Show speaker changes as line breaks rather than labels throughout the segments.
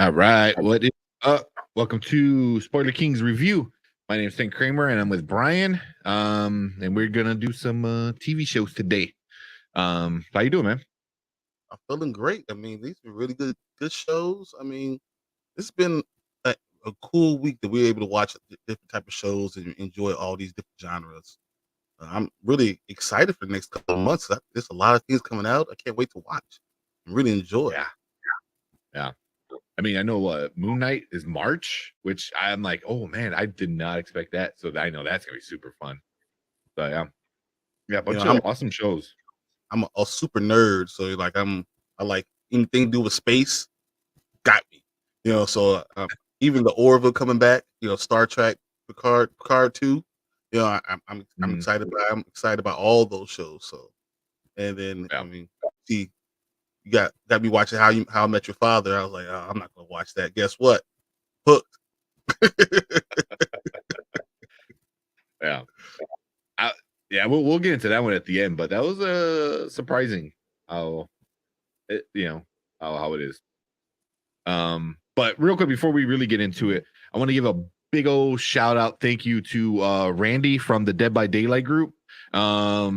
All right, what is up? Welcome to Spoiler Kings Review. My name is Tank Kramer, and I'm with Bryon. And we're gonna do some TV shows today. How you doing, man?
I'm feeling great. I mean, these are really good shows. I mean, it's been a cool week that we're able to watch different type of shows and enjoy all these different genres. I'm really excited for the next couple of months. There's a lot of things coming out. I can't wait to watch and really enjoy.
Yeah, yeah. I mean, I know Moon Knight is March, which I'm like, oh man, I did not expect that. So I know that's gonna be super fun. So yeah, a
You know,
bunch of awesome shows.
I'm a super nerd, so like I like anything to do with space. Got me. So even the Orville coming back. Star Trek, Picard 2. I'm
Mhm.
excited. I'm excited about all those shows. So, and then
Yeah.
I mean, see, you got me watching How I Met Your Father. I was like, oh, I'm not gonna watch that. Guess what? Hooked.
Yeah. Yeah, we'll get into that one at the end, but that was surprising how how it is. But real quick before we really get into it, I want to give a big old shout out, thank you to Randy from the Dead by Daylight group. I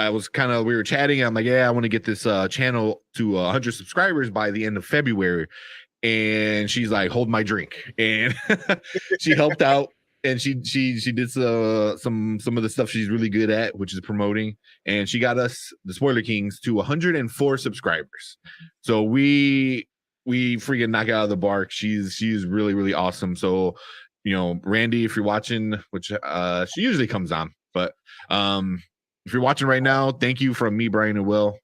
was we were chatting. I'm like, yeah, I want to get this channel to 100 subscribers by the end of February, and she's like, hold my drink, and she helped out. And she did some of the stuff she's really good at, which is promoting, and she got us, the Spoiler Kings, to 104 subscribers. So we freaking knock out of the bark. She's really awesome. So Randy, if you're watching, which she usually comes on, but if you're watching right now, thank you from me, Bryon and Will.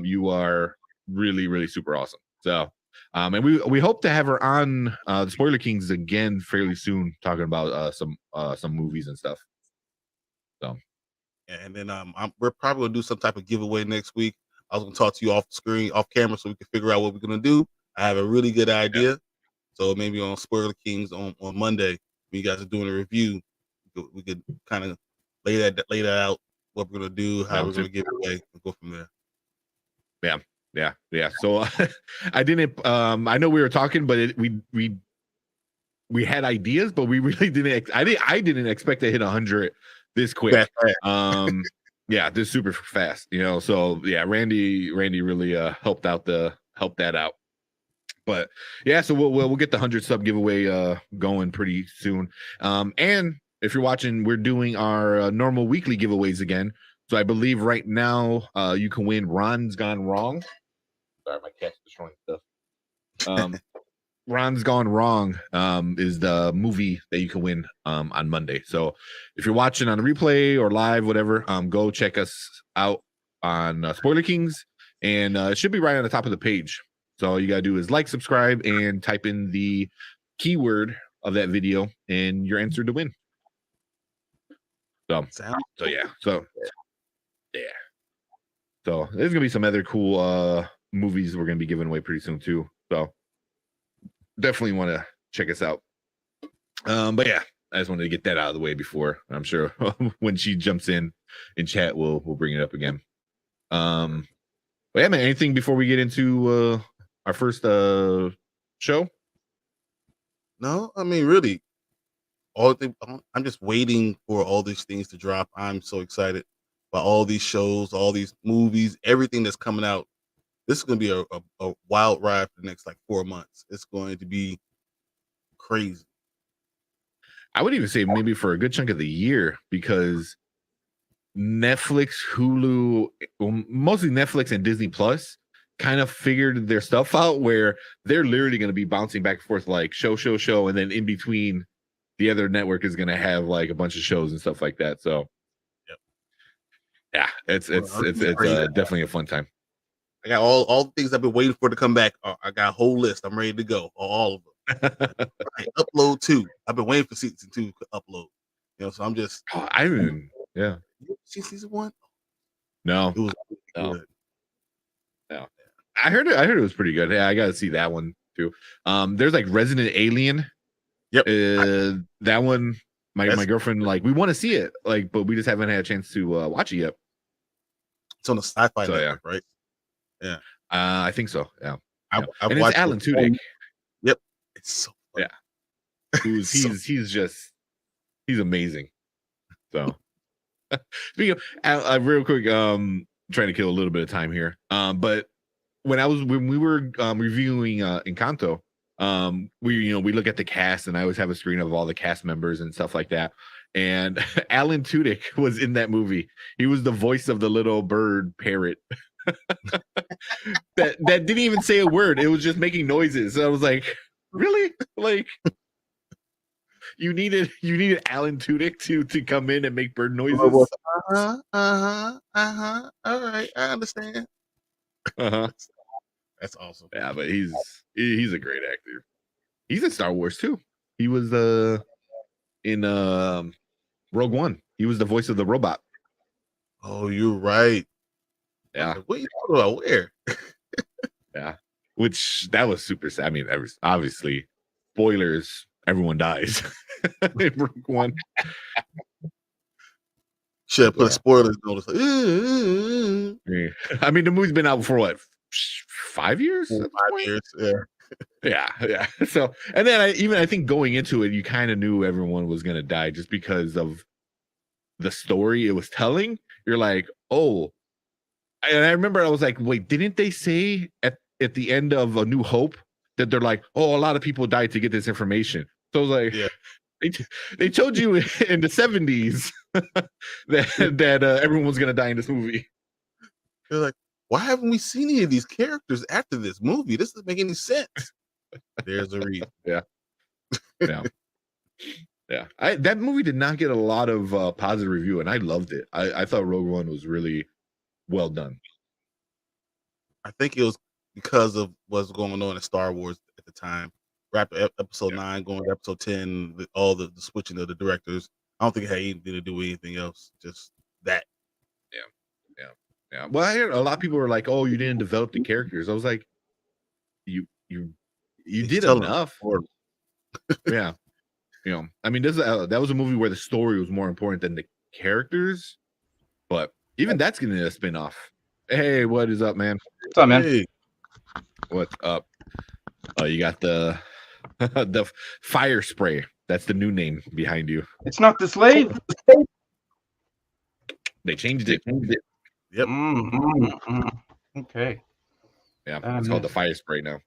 You are really super awesome. So and we hope to have her on the Spoiler Kings again fairly soon, talking about some movies and stuff. So,
And then we're probably gonna do some type of giveaway next week. I was gonna talk to you off screen, off camera, so we can figure out what we're gonna do. I have a really good idea.
yeah.
So maybe on Spoiler Kings on Monday, when you guys are doing a review, we could kind of lay that out, what we're gonna do, how we're gonna give away, and go from there.
Yeah. So I didn't. I know we were talking, but we had ideas, but we really didn't. I didn't expect to hit 100 this quick. Yeah, this super fast. So yeah, Randy really helped that out. But yeah, so we'll get the 100 sub giveaway going pretty soon. And if you're watching, we're doing our normal weekly giveaways again. So I believe right now you can win Ron's Gone Wrong. Sorry, my cat's destroying stuff. Ron's Gone Wrong is the movie that you can win on Monday. So if you're watching on the replay or live, whatever, go check us out on Spoiler Kings, and it should be right on the top of the page. So all you gotta do is like, subscribe, and type in the keyword of that video, and you're entered to win. So yeah. So there's gonna be some other cool movies we're gonna be giving away pretty soon too. So definitely want to check us out. But yeah, I just wanted to get that out of the way before, I'm sure when she jumps in chat, we'll bring it up again. But yeah, man, anything before we get into our first show?
No, I mean, really, I'm just waiting for all these things to drop. I'm so excited about all these shows, all these movies, everything that's coming out. This is going to be a wild ride for the next like 4 months. It's going to be crazy.
I would even say maybe for a good chunk of the year, because Netflix, Hulu, mostly Netflix and Disney Plus kind of figured their stuff out, where they're literally going to be bouncing back and forth like show, and then in between the other network is going to have like a bunch of shows and stuff like that. So yeah, it's definitely a fun time.
I got all the things I've been waiting for to come back. I got a whole list. I'm ready to go. All of them. Right, upload 2. I've been waiting for season 2 to upload. So I'm just.
Yeah.
You see season 1?
No.
It was good.
No. I heard it was pretty good. Yeah, I got to see that one too. There's like Resident Alien.
Yep.
That one, my girlfriend, like, we want to see it, like, but we just haven't had a chance to watch it yet.
It's on the Sci-Fi network, right? Yeah.
I think so. Yeah.
I've
and
watched
it's Alan Tudyk.
Yep, it's so funny.
Yeah, he's amazing. So, speaking of, real quick, trying to kill a little bit of time here. But when we were reviewing Encanto, we look at the cast, and I always have a screen of all the cast members and stuff like that. And Alan Tudyk was in that movie. He was the voice of the little bird parrot that didn't even say a word. It was just making noises. So I was like, really? Like, you needed Alan Tudyk to come in and make bird noises?
All right, I understand. That's awesome.
Yeah, but he's a great actor. He's in Star Wars too. He was in Rogue One. He was the voice of the robot.
Oh, you're right.
Yeah.
What are you talking about? Where?
Yeah. Which that was super sad. I mean, obviously, spoilers. Everyone dies in Rogue One.
Should have put a spoiler notice.
Yeah. I mean, the movie's been out for what, 5 years?
5 years.
Yeah. So, and then I think going into it, you kind of knew everyone was gonna die just because of the story it was telling. You're like, oh, and I remember I was like, wait, didn't they say at the end of A New Hope that they're like, oh, a lot of people died to get this information? So I was like,
yeah.
They told you in the 70s that everyone was gonna die in this movie.
They're like, why haven't we seen any of these characters after this movie? This doesn't make any sense. There's a reason.
Yeah. That movie did not get a lot of positive review, and I loved it. I thought Rogue One was really well done.
I think it was because of what's going on in Star Wars at the time. Wrap episode 9, going to episode 10, all the switching of the directors. I don't think it had anything to do with anything else. Just that.
Yeah. Well, I heard a lot of people were like, "Oh, you didn't develop the characters." I was like, "You did enough." Yeah. I mean, that was a movie where the story was more important than the characters. But even that's getting a spin-off. Hey, what is up, man?
What's up, man?
Hey.
What's up? You got the fire spray. That's the new name behind you.
It's not the slave.
They changed it.
Yep.
Okay.
Yeah, it's called the fire spray now.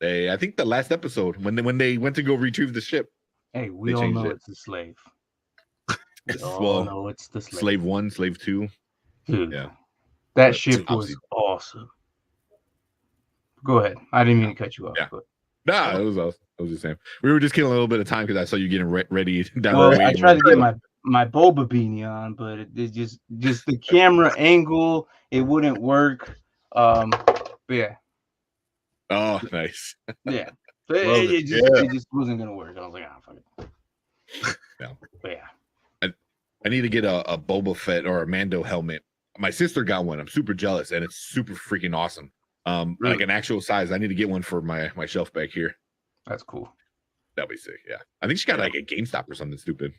I think the last episode when they went to go retrieve the ship.
Hey, we all know it's the slave.
Well,
it's the
slave 1, slave 2.
Dude,
yeah,
that ship was awesome. Go ahead. I didn't mean to cut you off.
Yeah.
But...
Nah, it was awesome. I was just saying we were just killing a little bit of time because I saw you getting ready down
well,
the
I tried to get my Boba beanie on, but it just the camera angle, it wouldn't work. But yeah.
Oh, nice.
Yeah. It just wasn't gonna work. I was like, fuck it.
Yeah.
But yeah.
I need to get a Boba Fett or a Mando helmet. My sister got one. I'm super jealous, and it's super freaking awesome. Really? Like an actual size. I need to get one for my shelf back here.
That's cool.
That'd be sick. Yeah, I think she got like a GameStop or something stupid.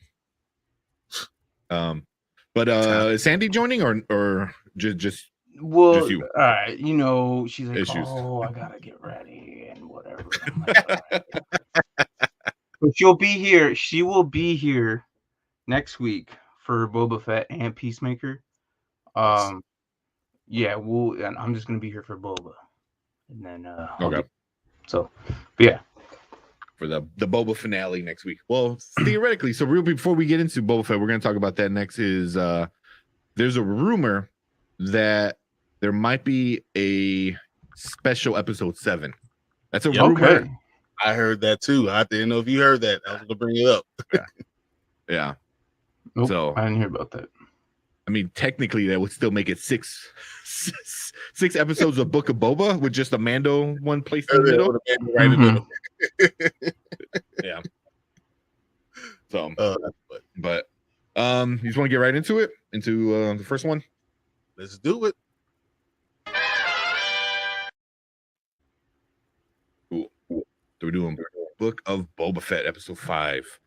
But is Sandy joining or just
well,
you?
All right. She's like, oh, I gotta get ready and whatever. Like, but she'll be here. She will be here next week for Boba Fett and Peacemaker. Yeah, and I'm just gonna be here for Boba, and then
okay.
But yeah,
for the Boba finale next week. Well, theoretically, so real before we get into Boba Fett, we're gonna talk about that next. Is there's a rumor that there might be a special episode 7. That's a rumor.
Okay.
I heard that too. I didn't know if you heard that. I was gonna bring it up.
Yeah.
Nope,
so
I didn't hear about that.
I mean, technically, that would still make it six episodes of Book of Boba with just a Mando one place in the middle.
Right in the middle.
Yeah. So, but you just want to get right into it, into the first one.
Let's do it.
Cool. So we're doing Book of Boba Fett, episode 5.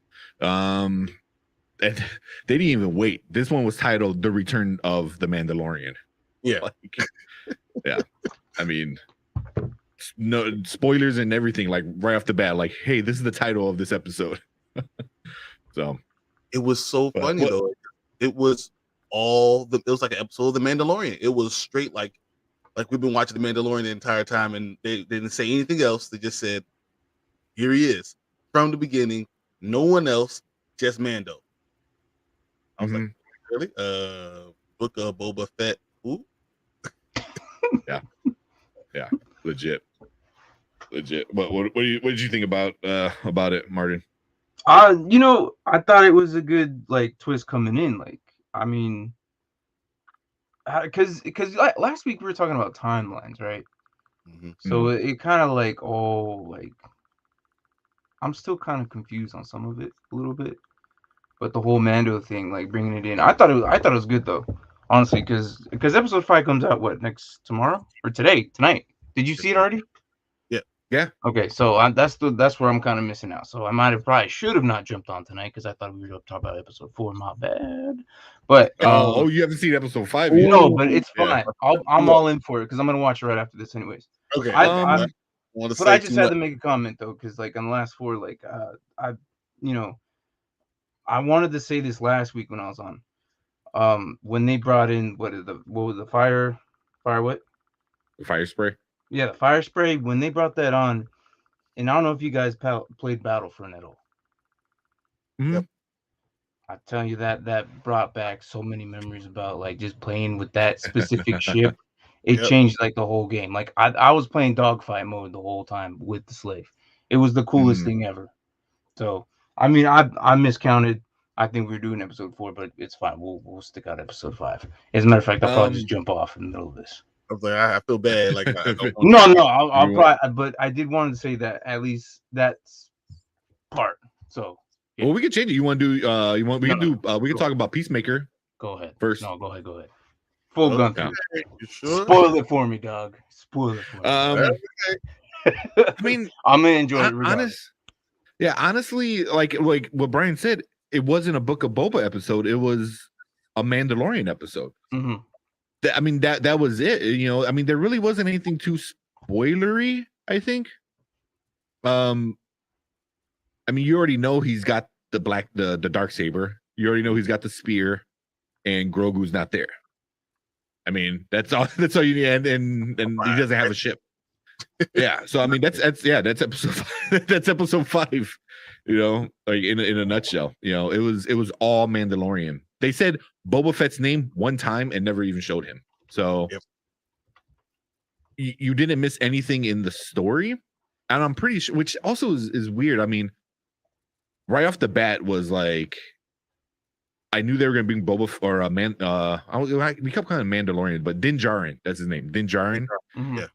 And they didn't even wait. This one was titled "The Return of the Mandalorian."
Yeah.
Yeah. I mean, no spoilers and everything, like right off the bat, like, hey, this is the title of this episode. So
it was so funny though. It was it was like an episode of The Mandalorian. It was straight like we've been watching The Mandalorian the entire time, and they didn't say anything else. They just said, here he is from the beginning. No one else, just Mando. I was like, really? Book of Boba Fett. Who?
Yeah, legit. What did you think about it, Martin?
I thought it was a good like twist coming in. Like, I mean, because last week we were talking about timelines, right? So it kind of like, I'm still kind of confused on some of it a little bit, but the whole Mando thing, like bringing it in, I thought it was good though, honestly, because episode 5 comes out tomorrow or tonight. Did you see it already?
Yeah.
Okay, so that's where I'm kind of missing out. So I should have not jumped on tonight because I thought we were going to talk about episode 4. My bad. But
you haven't seen episode 5 yet?
No, but it's fine. I'm all in for it because I'm going to watch it right after this, anyways.
Okay.
But I just had to make a comment though, because like on the last 4, like I wanted to say this last week when I was on. When they brought in what was the fire what?
The fire spray.
Yeah, the fire spray. When they brought that on, and I don't know if you guys played Battlefront at all.
Yep.
I tell you that brought back so many memories about like just playing with that specific ship. It changed like the whole game. Like I was playing dogfight mode the whole time with the slave. It was the coolest thing ever. So I mean, I miscounted. I think we were doing episode 4, but it's fine. We'll stick out episode 5. As a matter of fact, I'll probably just jump off in the middle of this.
I was like, I feel bad. Like,
no, I'll probably. But I did want to say that at least that's part. So,
well, we can change it. You want to do? We can talk about Peacemaker.
Go ahead.
First.
No, go ahead. Full gun through.
You sure?
Spoil it for me, dog. Spoil it for me.
I mean,
I'm gonna enjoy it.
Honestly, like what Bryon said, it wasn't a Book of Boba episode. It was a Mandalorian episode.
Mm-hmm.
I mean that was it. I mean there really wasn't anything too spoilery. I think. I mean you already know he's got the dark saber. You already know he's got the spear, and Grogu's not there. I mean that's all. That's all you need, and he doesn't have a ship. Yeah, so I mean that's episode 5. That's episode 5. Like in a nutshell. It was all Mandalorian. They said Boba Fett's name one time and never even showed him. So you didn't miss anything in the story, and I'm pretty sure, which also is weird. I mean, right off the bat was like, I knew they were going to bring Boba or a man. We kept calling him Mandalorian, but Din Djarin, that's his name, Din Djarin.
Mm-hmm.
Yeah.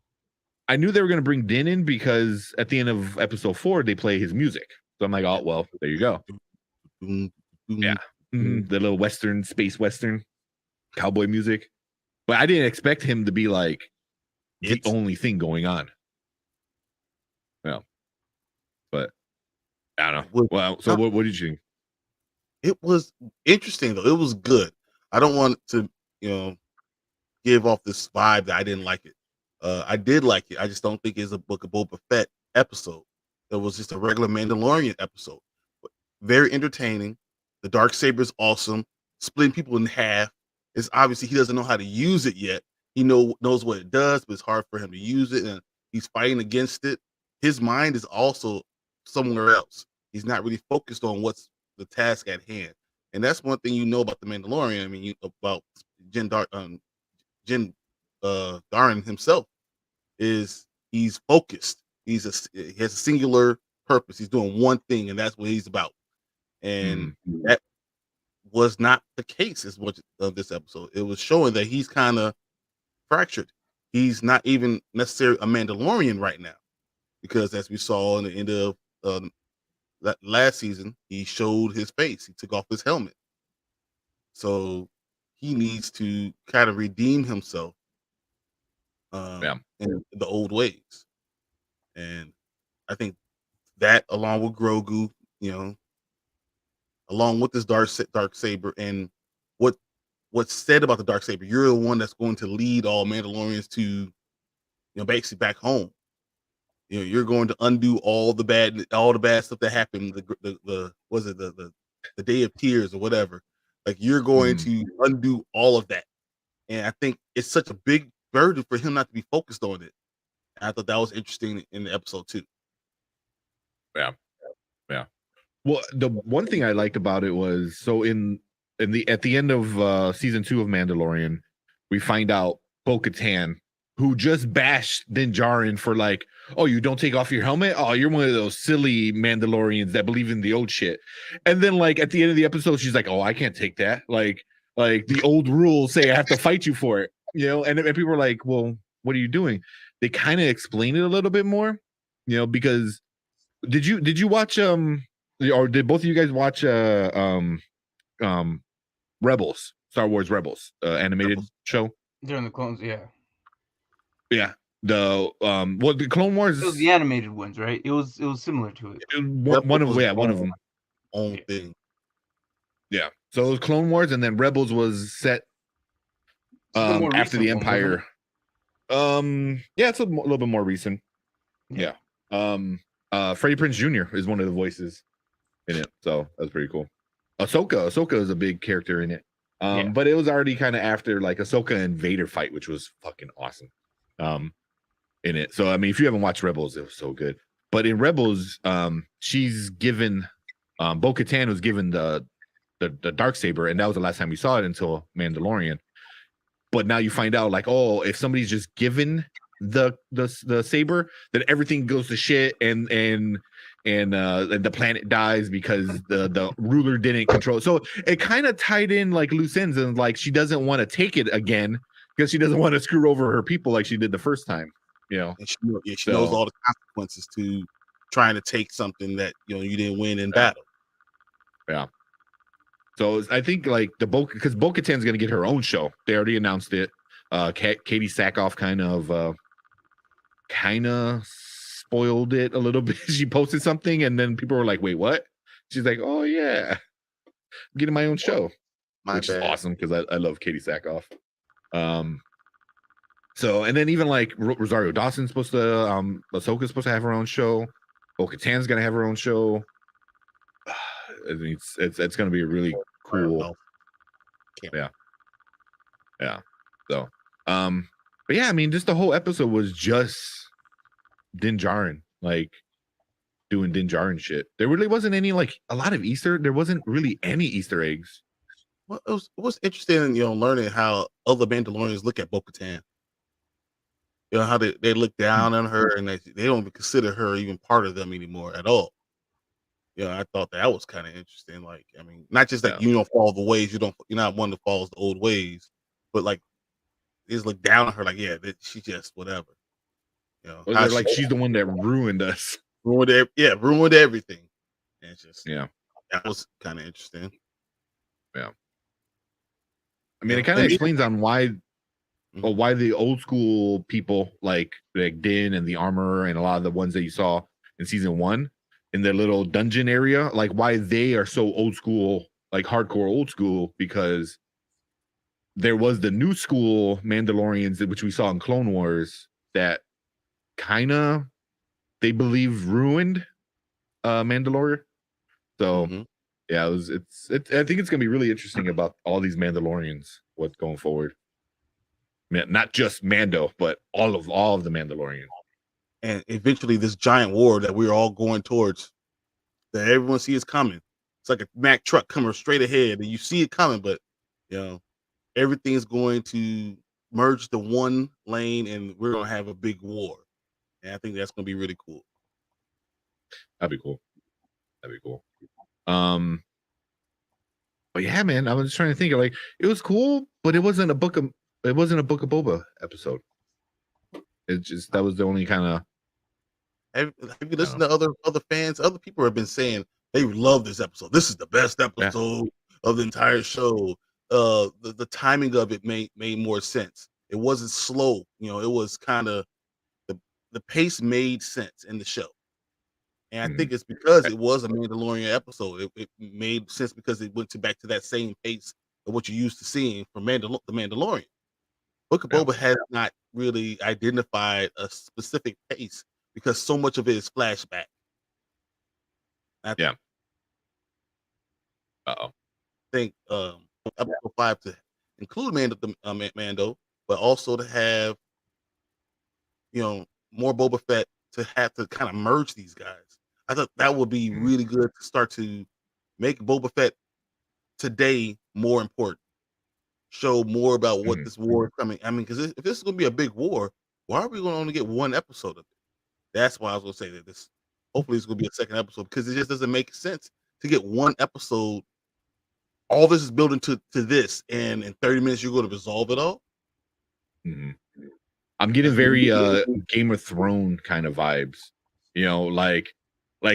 I knew they were going to bring Din in because at the end of episode 4 they play his music. So I'm like, oh well, there you go. Yeah. Mm-hmm. The little space western cowboy music. But I didn't expect him to be like the only thing going on. Well, but I don't know. Well, so what did you think?
It was interesting though. It was good. I don't want to, give off this vibe that I didn't like it. I did like it. I just don't think it's a Book of Boba Fett episode. It was just a regular Mandalorian episode. But very entertaining. The darksaber is awesome. Splitting people in half. It's obviously he doesn't know how to use it yet. He knows what it does, but it's hard for him to use it, and he's fighting against it. His mind is also somewhere else. He's not really focused on what's the task at hand, and that's one thing about the Mandalorian. I mean, about Din Djarin himself is he's focused. He has a singular purpose. He's doing one thing, and that's what he's about. And that was not the case as much of this episode. It was showing that he's kind of fractured. He's not even necessarily a Mandalorian right now, because as we saw in the end of last season, he showed his face. He took off his helmet. So he needs to kind of redeem himself in the old ways. And I think that, along with Grogu, along with this dark saber, and what's said about the dark saber, you're the one that's going to lead all Mandalorians to, basically back home. you're going to undo all the bad stuff that happened. The Day of Tears or whatever. Like you're going to undo all of that. And I think it's such a big burden for him not to be focused on it. And I thought that was interesting in the episode too.
Yeah. Well, the one thing I liked about it was at the end of season 2 of Mandalorian, we find out Bo-Katan, who just bashed Din Djarin for like, oh, you don't take off your helmet? Oh, you're one of those silly Mandalorians that believe in the old shit. And then like at the end of the episode, she's like, oh, I can't take that. Like the old rules say I have to fight you for it. And people are like, well, what are you doing? They kind of explain it a little bit more, because did you watch or did both of you guys watch Rebels, Star Wars Rebels, animated show?
During the clones, yeah.
Yeah. The Clone Wars.
It was the animated ones, right? It was similar to it.
One of them.
Own thing.
Yeah. So it was Clone Wars, and then Rebels was set after the Empire. Yeah, it's a little bit more recent. Yeah. Freddie Prinze Jr. is one of the voices in it, so that's pretty cool. Ahsoka is a big character in it. But it was already kind of after like Ahsoka and Vader fight, which was fucking awesome. In it. So I mean, if you haven't watched Rebels, it was so good. But in Rebels, she's given Bo-Katan was given the Darksaber, and that was the last time we saw it until Mandalorian. But now you find out like, oh, if somebody's just given the saber, then everything goes to shit, and the planet dies because the ruler didn't control. So it kind of tied in like loose ends, and like she doesn't want to take it again because she doesn't want to screw over her people like she did the first time. And
she knows all the consequences to trying to take something that you didn't win in battle.
Yeah. So I think like because Bo-Katan's gonna get her own show. They already announced it. Katie Sackhoff kind of spoiled it a little bit. She posted something, and then people were like, "Wait, what?" She's like, "Oh yeah, I'm getting my own show," which is awesome because I love Katie Sackhoff. So, and then even like Rosario Dawson's supposed to, Ahsoka's supposed to have her own show. Bo-Katan's gonna have her own show. I mean, it's gonna be a really cool. Yeah. So, but yeah, I mean, just the whole episode was just Din Djarin, like doing Din Djarin shit. There really wasn't any like a lot of Easter. There wasn't really any Easter eggs.
Well, it was interesting, learning how other Mandalorians look at Bo-Katan. How they look down on her, and they don't even consider her even part of them anymore at all. I thought that was kind of interesting. Like, I mean, not just that you don't follow the ways, you're not one that follows the old ways, but like they just look down on her, like, yeah, she's just whatever.
They're like she's the one that ruined us.
Ruined everything. And it's just that was kind of interesting.
Yeah. I mean, it kind of explains on why the old school people like Din and the armor and a lot of the ones that you saw in season 1 in their little dungeon area, like why they are so old school, like hardcore old school, because there was the new school Mandalorians, which we saw in Clone Wars, that kind of they believe ruined Mandalore. So yeah, I think it's gonna be really interesting about all these Mandalorians, what's going forward. Not just Mando, but all of the Mandalorians.
And eventually this giant war that we're all going towards, that everyone sees coming. It's like a Mack truck coming straight ahead, and you see it coming, but everything's going to merge to one lane, and we're gonna have a big war. And I think that's gonna be really cool.
That'd be cool. But yeah, man, I was just trying to think of like it was cool, but it wasn't a Book of Boba episode. It just that was the only kind of.
Have you listened to other fans? Other people have been saying they love this episode. This is the best episode of the entire show. The timing of it made more sense. It wasn't slow. It was kind of the pace made sense in the show. And I think it's because it was a Mandalorian episode. It made sense because it went back to that same pace of what you're used to seeing from the Mandalorian. Book of Boba has not really identified a specific pace because so much of it is flashback.
Yeah. Uh-oh.
I think episode 5 to include Mando, but also to have more Boba Fett, to have to kind of merge these guys. I thought that would be really good to start to make Boba Fett today more important. Show more about what this war is coming. I mean, because if this is going to be a big war, why are we going to only get one episode of it? That's why I was going to say that this. Hopefully, it's going to be a second episode, because it just doesn't make sense to get one episode. All this is building to this, and in 30 minutes you're going to resolve it all.
I'm getting very Game of Thrones kind of vibes. Like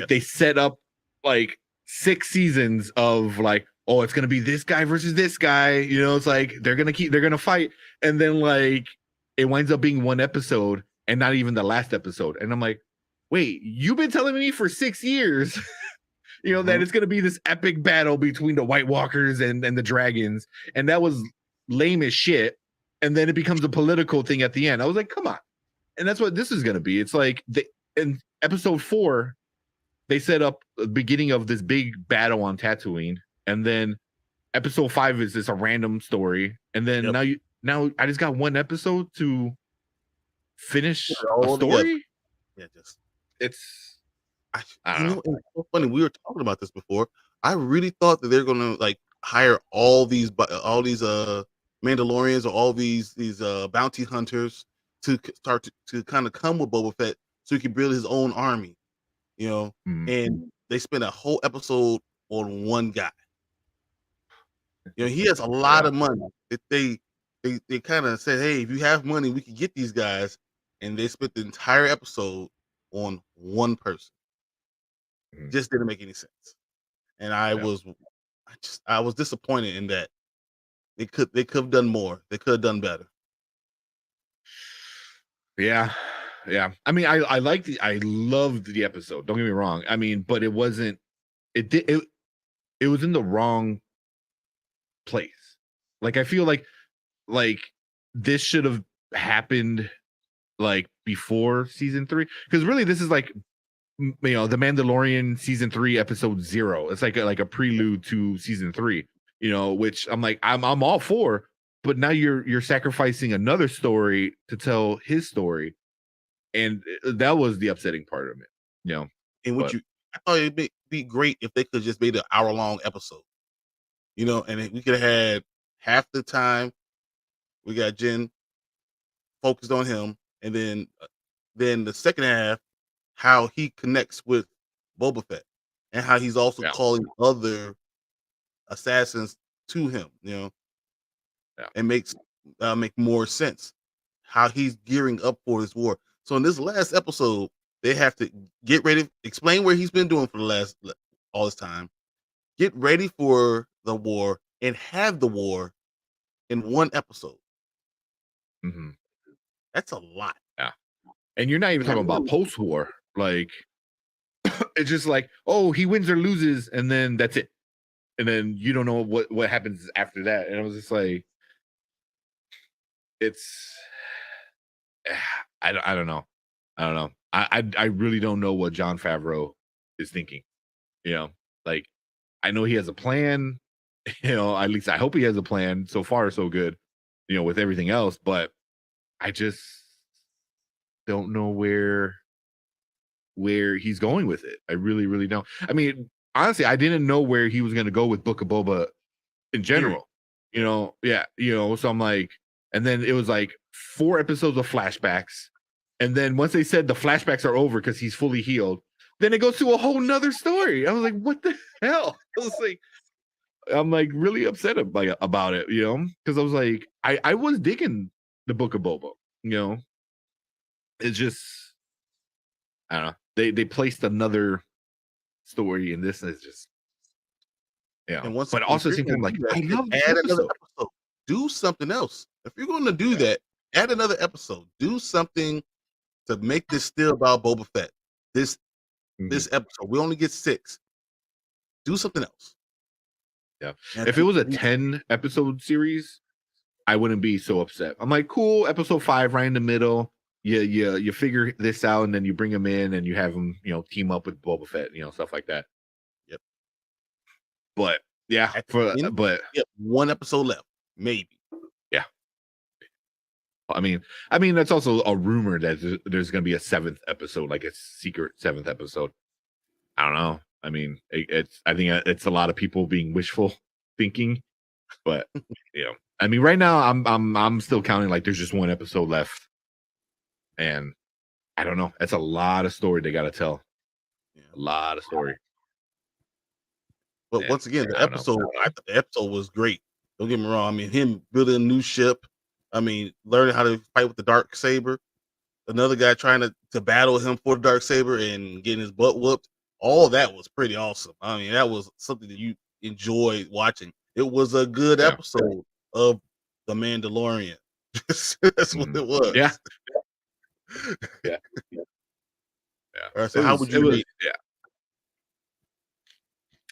they set up like 6 seasons of like, oh, it's gonna be this guy versus this guy. It's like they're gonna fight, and then like it winds up being one episode and not even the last episode. And I'm like, wait, you've been telling me for 6 years, that it's gonna be this epic battle between the White Walkers and the dragons, and that was lame as shit. And then it becomes a political thing at the end. I was like, come on. And that's what this is gonna be. It's like in episode 4, they set up the beginning of this big battle on Tatooine. And then episode 5 is just a random story. And then now I just got one episode to finish a story.
Yeah,
it's
I don't know. It's so funny. We were talking about this before. I really thought that they're gonna like hire all these Mandalorians or all these bounty hunters to start to kind of come with Boba Fett so he can build his own army. And they spent a whole episode on one guy. He has a lot of money. They kind of said, hey, if you have money, we can get these guys. And they spent the entire episode on one person. Just didn't make any sense. And I was disappointed in that. They could have done more. They could have done better.
Yeah. I mean, I loved the episode. Don't get me wrong. I mean, but it wasn't. It was in the wrong place. Like I feel like this should have happened like before season 3, because really this is like the Mandalorian season 3 episode 0. It's like a prelude to season 3. Which I'm like I'm all for, but now you're sacrificing another story to tell his story, and that was the upsetting part of it.
And I thought it'd be great if they could just made an hour-long episode. And we could have had half the time we got Jen focused on him, and then the second half how he connects with Boba Fett and how he's also calling other assassins to him, and makes make more sense how he's gearing up for this war. So in this last episode, they have to get ready, explain where he's been doing for all this time, get ready for the war, and have the war in one episode. That's a lot.
Yeah, and you're not even talking about post-war. Like it's just like, oh, he wins or loses, and then that's it. And then you don't know what happens after that. And I was just like, it's I don't know. I really don't know what Jon Favreau is thinking. Like I know he has a plan. At least I hope he has a plan. So far, so good. With everything else, but I just don't know where he's going with it. I really, really don't. I mean, honestly, I didn't know where he was going to go with Book of Boba in general. So I'm like, and then it was like 4 episodes of flashbacks, and then once they said the flashbacks are over because he's fully healed, then it goes to a whole nother story. I was like, what the hell? I'm like really upset about it, because I was like, I was digging the Book of Boba, it's just, I don't know. They placed another story in this, and it's just, but also seems like I love
add another episode. Do something else. If you're going to do that, add another episode. Do something to make this still about Boba Fett. This episode, we only get 6. Do something else.
Yeah. If it was a 10 episode series, I wouldn't be so upset. I'm like, cool, episode 5 right in the middle. you figure this out, and then you bring him in, and you have him, team up with Boba Fett, stuff like that.
Yep.
But yeah,
one episode left, maybe.
Yeah. I mean, that's also a rumor that there's going to be a 7th episode, like a secret 7th episode. I don't know. I mean, I think it's a lot of people being wishful thinking, but I mean, right now I'm still counting like there's just one episode left, and I don't know. That's a lot of story they got to tell. Yeah. A lot of story.
But once again, the episode was great. Don't get me wrong. I mean, him building a new ship. I mean, learning how to fight with the dark saber. Another guy trying to battle him for the dark saber and getting his butt whooped. All that was pretty awesome. I mean, that was something that you enjoyed watching. It was a good episode of The Mandalorian. That's what it was.
Yeah.
Yeah. All right, so how would you rate?
Yeah.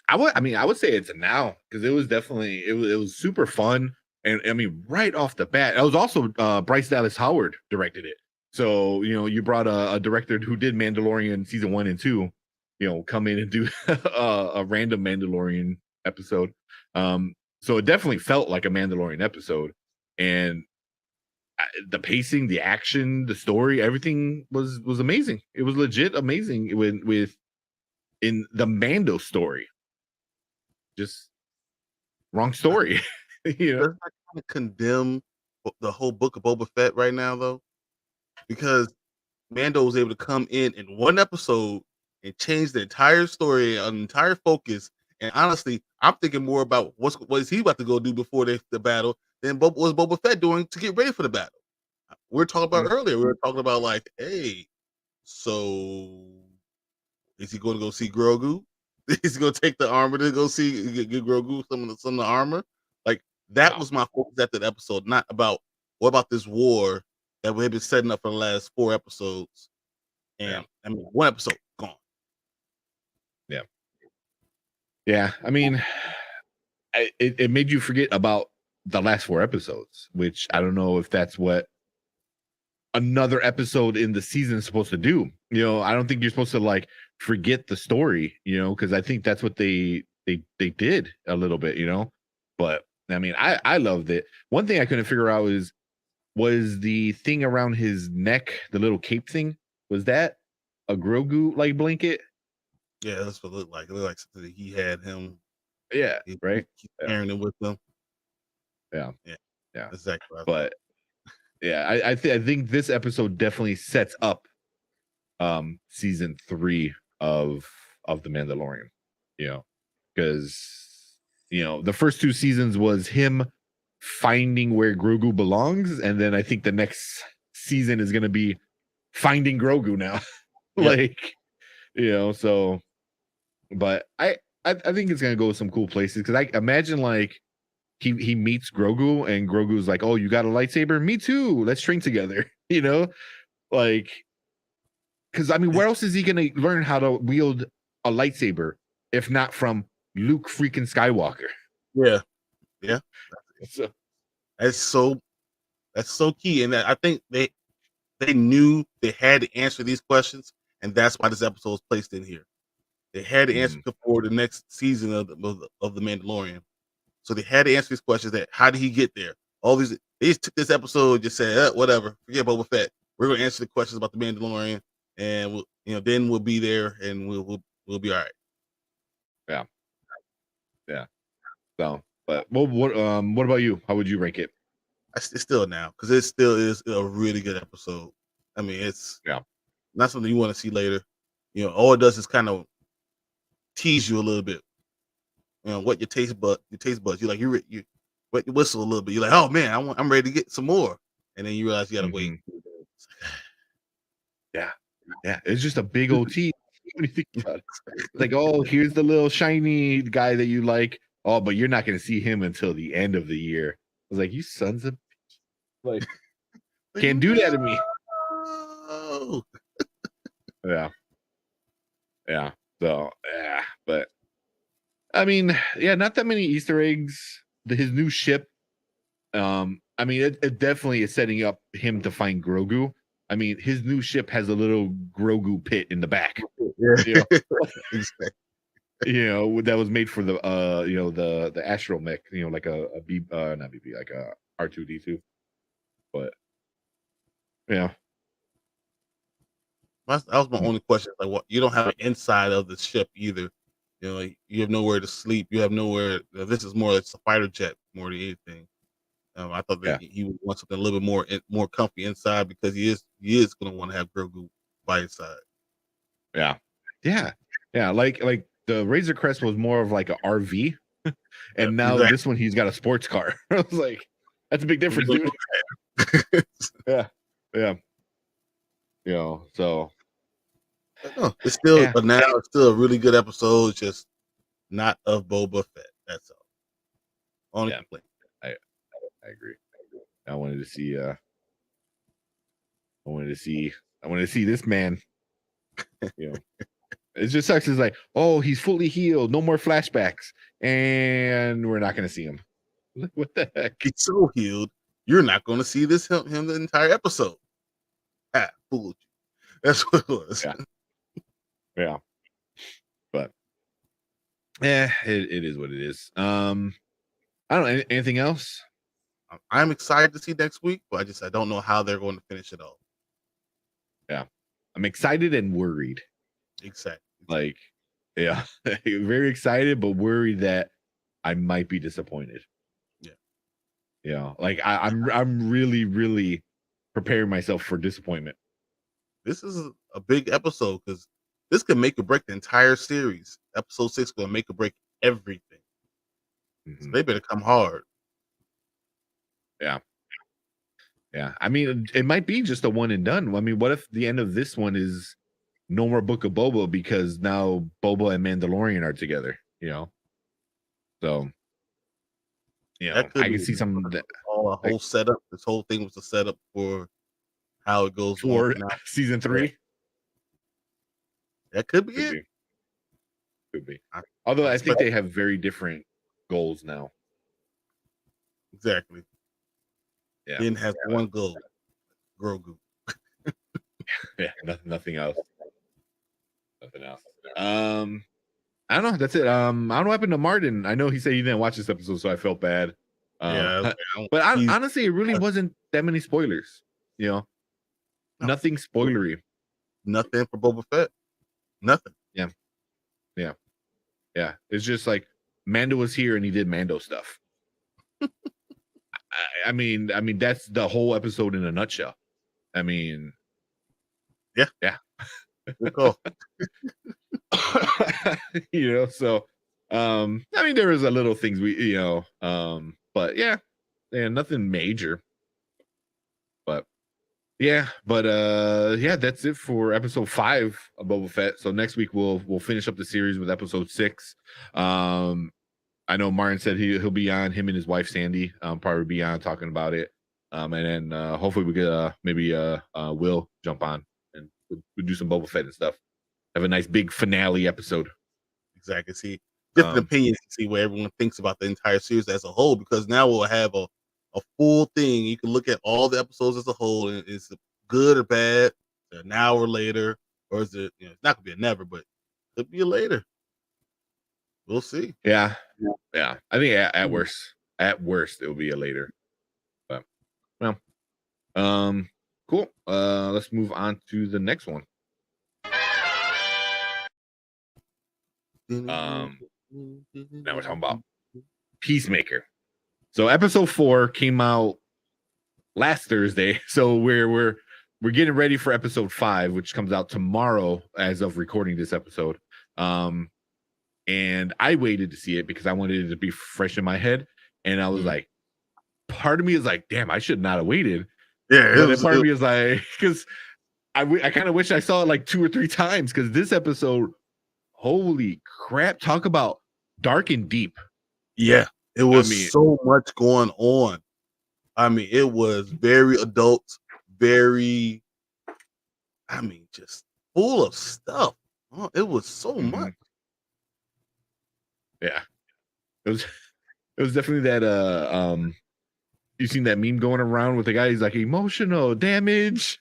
I would say it's a now, because it was definitely it was super fun, and I mean right off the bat, it was also Bryce Dallas Howard directed it. So you brought a director who did Mandalorian season 1 and 2, come in and do a random Mandalorian episode. So it definitely felt like a Mandalorian episode, and the pacing, the action, the story, everything was amazing. It was legit amazing with in the Mando story. Just wrong story.
Doesn't that kind of condemn the whole Book of Boba Fett right now, though? Because Mando was able to come in one episode and change the entire story, an entire focus. And honestly, I'm thinking more about what is he about to go do before the battle than what was Boba Fett doing to get ready for the battle. We were talking about earlier. We were talking about like, hey, so is he going to go see Grogu? Is he going to take the armor to go see get Grogu some of the armor? Like that was my focus at that episode, not about what about this war that we've been setting up for the last 4 episodes. And I mean, 1 episode gone.
Yeah. I mean, it made you forget about the last 4 episodes, which I don't know if that's what another episode in the season is supposed to do. I don't think you're supposed to like forget the story, because I think that's what they did a little bit, But I mean, I loved it. One thing I couldn't figure out was the thing around his neck, the little cape thing. Was that a Grogu like blanket?
Yeah, that's what it looked like. It looked like something that he had him.
Yeah, right.
He's carrying it with him.
Yeah.
Exactly.
But yeah, I think this episode definitely sets up season 3 of The Mandalorian. Because the first 2 seasons was him finding where Grogu belongs, and then I think the next season is going to be finding Grogu now. Like, so, but I think it's going to go some cool places, because I imagine like he meets Grogu, and Grogu's like, oh, you got a lightsaber? Me too. Let's train together. Like, because I mean, where else is he going to learn how to wield a lightsaber if not from Luke freaking Skywalker?
Yeah. So, that's so key, and I think they knew they had to answer these questions, and that's why this episode was placed in here. They had to answer for the next season of the Mandalorian, so they had to answer these questions. That how did he get there? All these they just took this episode and just said whatever, forget Boba Fett. We're going to answer the questions about the Mandalorian, and we'll then we'll be there, and we'll be all right.
Yeah. So, but what about you? How would you rank it?
It's still now, because it still is a really good episode. I mean, it's not something you want to see later. All it does is kind of tease you a little bit. What your taste buds. You like you wet your whistle a little bit. You're like, oh man, I'm ready to get some more, and then you realize you gotta wait.
Yeah, it's just a big old tease. When you think about it, it's like, oh, here's the little shiny guy that you like. Oh, but you're not going to see him until the end of the year. I was like, you sons of like, can't do that to me. Yeah. So, but I mean, not that many Easter eggs. His new ship. I mean, it definitely is setting up him to find Grogu. I mean, his new ship has a little Grogu pit in the back.
Yeah,
You know?
exactly.
You know, that was made for the you know, the astromech, you know, like a not BB, like a R2D2. But yeah.
That was my only question. Like, what, you don't have an inside of the ship either. You know, like, you have nowhere to sleep. You have nowhere. This is more like a fighter jet more than anything. I thought that he would want something a little bit more comfy inside because he is going to want to have Grogu by his side.
Yeah, like the Razor Crest was more of like a RV, and now this one he's got a sports car. I was like, that's a big difference, dude. yeah. You know, so
it's still but now it's still a really good episode. It's just not of Boba Fett. That's all. Only complaint.
I agree. I wanted to see. I wanted to see this man. You know, it just sucks. It's like, oh, he's fully healed, no more flashbacks, and we're not going to see him. What the heck?
He's so healed, you're not going to see him the entire episode. Fooled you. That's what it was.
Yeah. But it is what it is. I don't know. Anything else?
I'm excited to see next week, but I don't know how they're going to finish it all.
Yeah, I'm excited and worried.
Exactly.
Like, yeah, very excited, but worried that I might be disappointed. Yeah, like I'm really, really preparing myself for disappointment.
This is a big episode because this can make or break the entire series. Episode 6 going to make or break everything. So they better come hard.
Yeah. I mean, it might be just a one and done. I mean, what if the end of this one is no more Book of Boba because now Boba and Mandalorian are together? You know, so I can see some
a whole setup. This whole thing was a setup for how it goes
for season 3.
That could be it.
Could be. Although I think they have very different goals now.
Exactly.
Yeah.
Finn has one goal. Grogu.
Nothing else. Nothing else. I don't know. That's it. I don't know what happened to Martin. I know he said he didn't watch this episode, so I felt bad. But honestly, it really wasn't that many spoilers. You know, nothing spoilery.
Nothing for Boba Fett. Nothing.
Yeah. It's just like Mando was here and he did Mando stuff. I mean, that's the whole episode in a nutshell. I mean,
yeah. Good call.
You know, so I mean, there was a little things but yeah, nothing major. But that's it for episode 5 of Boba Fett. So next week we'll finish up the series with episode 6. I know Martin said he'll be on, him and his wife Sandy probably be on talking about it. And then hopefully we get maybe Will jump on and we'll do some Boba Fett and stuff. Have a nice big finale episode.
Exactly. See different opinions to see where everyone thinks about the entire series as a whole, because now we'll have a full thing. You can look at all the episodes as a whole, and is it good or bad? An hour later, or is it? It's not gonna be a never, but it could be a later. We'll see.
Yeah. I think at worst it will be a later. But cool. Let's move on to the next one. Now we're talking about Peacemaker. So episode 4 came out last Thursday. So we're getting ready for episode 5, which comes out tomorrow as of recording this episode. And I waited to see it because I wanted it to be fresh in my head. And I was like, part of me is like, damn, I should not have waited.
Yeah.
But then part of me is like, because I kind of wish I saw it like 2 or 3 times, because this episode, holy crap, talk about dark and deep.
Yeah, it was so much going on. I mean, it was very adult, very, just full of stuff. Oh, it was so much.
Yeah, it was definitely that. You seen that meme going around with the guy? He's like, emotional damage.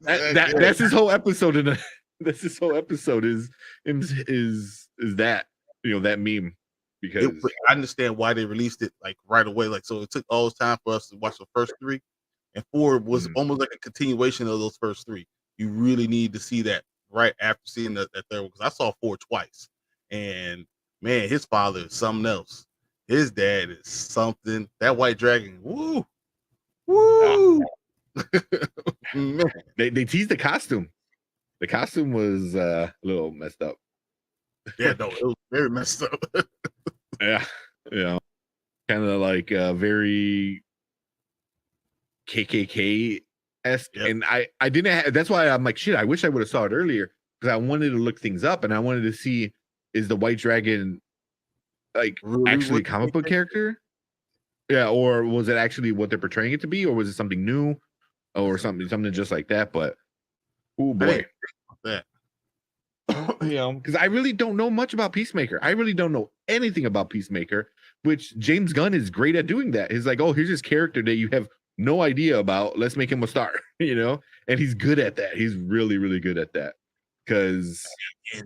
That's his whole episode. That's his whole episode is that, you know, that meme. Because
I understand why they released it like right away. Like, so it took all this time for us to watch the first 3, and 4 was almost like a continuation of those first 3. You really need to see that right after seeing that third one, because I saw 4 twice, and man, his father is something else. His dad is something. That white dragon, woo, woo. Man.
They teased the costume. The costume was a little messed up.
Yeah, no, it was very messed up.
Yeah, you know, kind of like very KKK-esque. Yep. And I didn't. That's why I'm like, shit. I wish I would have saw it earlier, because I wanted to look things up, and I wanted to see, is the white dragon like really actually a comic book character? Yeah, or was it actually what they're portraying it to be, or was it something new, or something just like that? But oh boy,
that.
You know, because I really don't know much about Peacemaker. I really don't know anything about Peacemaker, which James Gunn is great at doing that. He's like, oh, here's this character that you have no idea about. Let's make him a star, you know? And he's good at that. He's really, really good at that. Because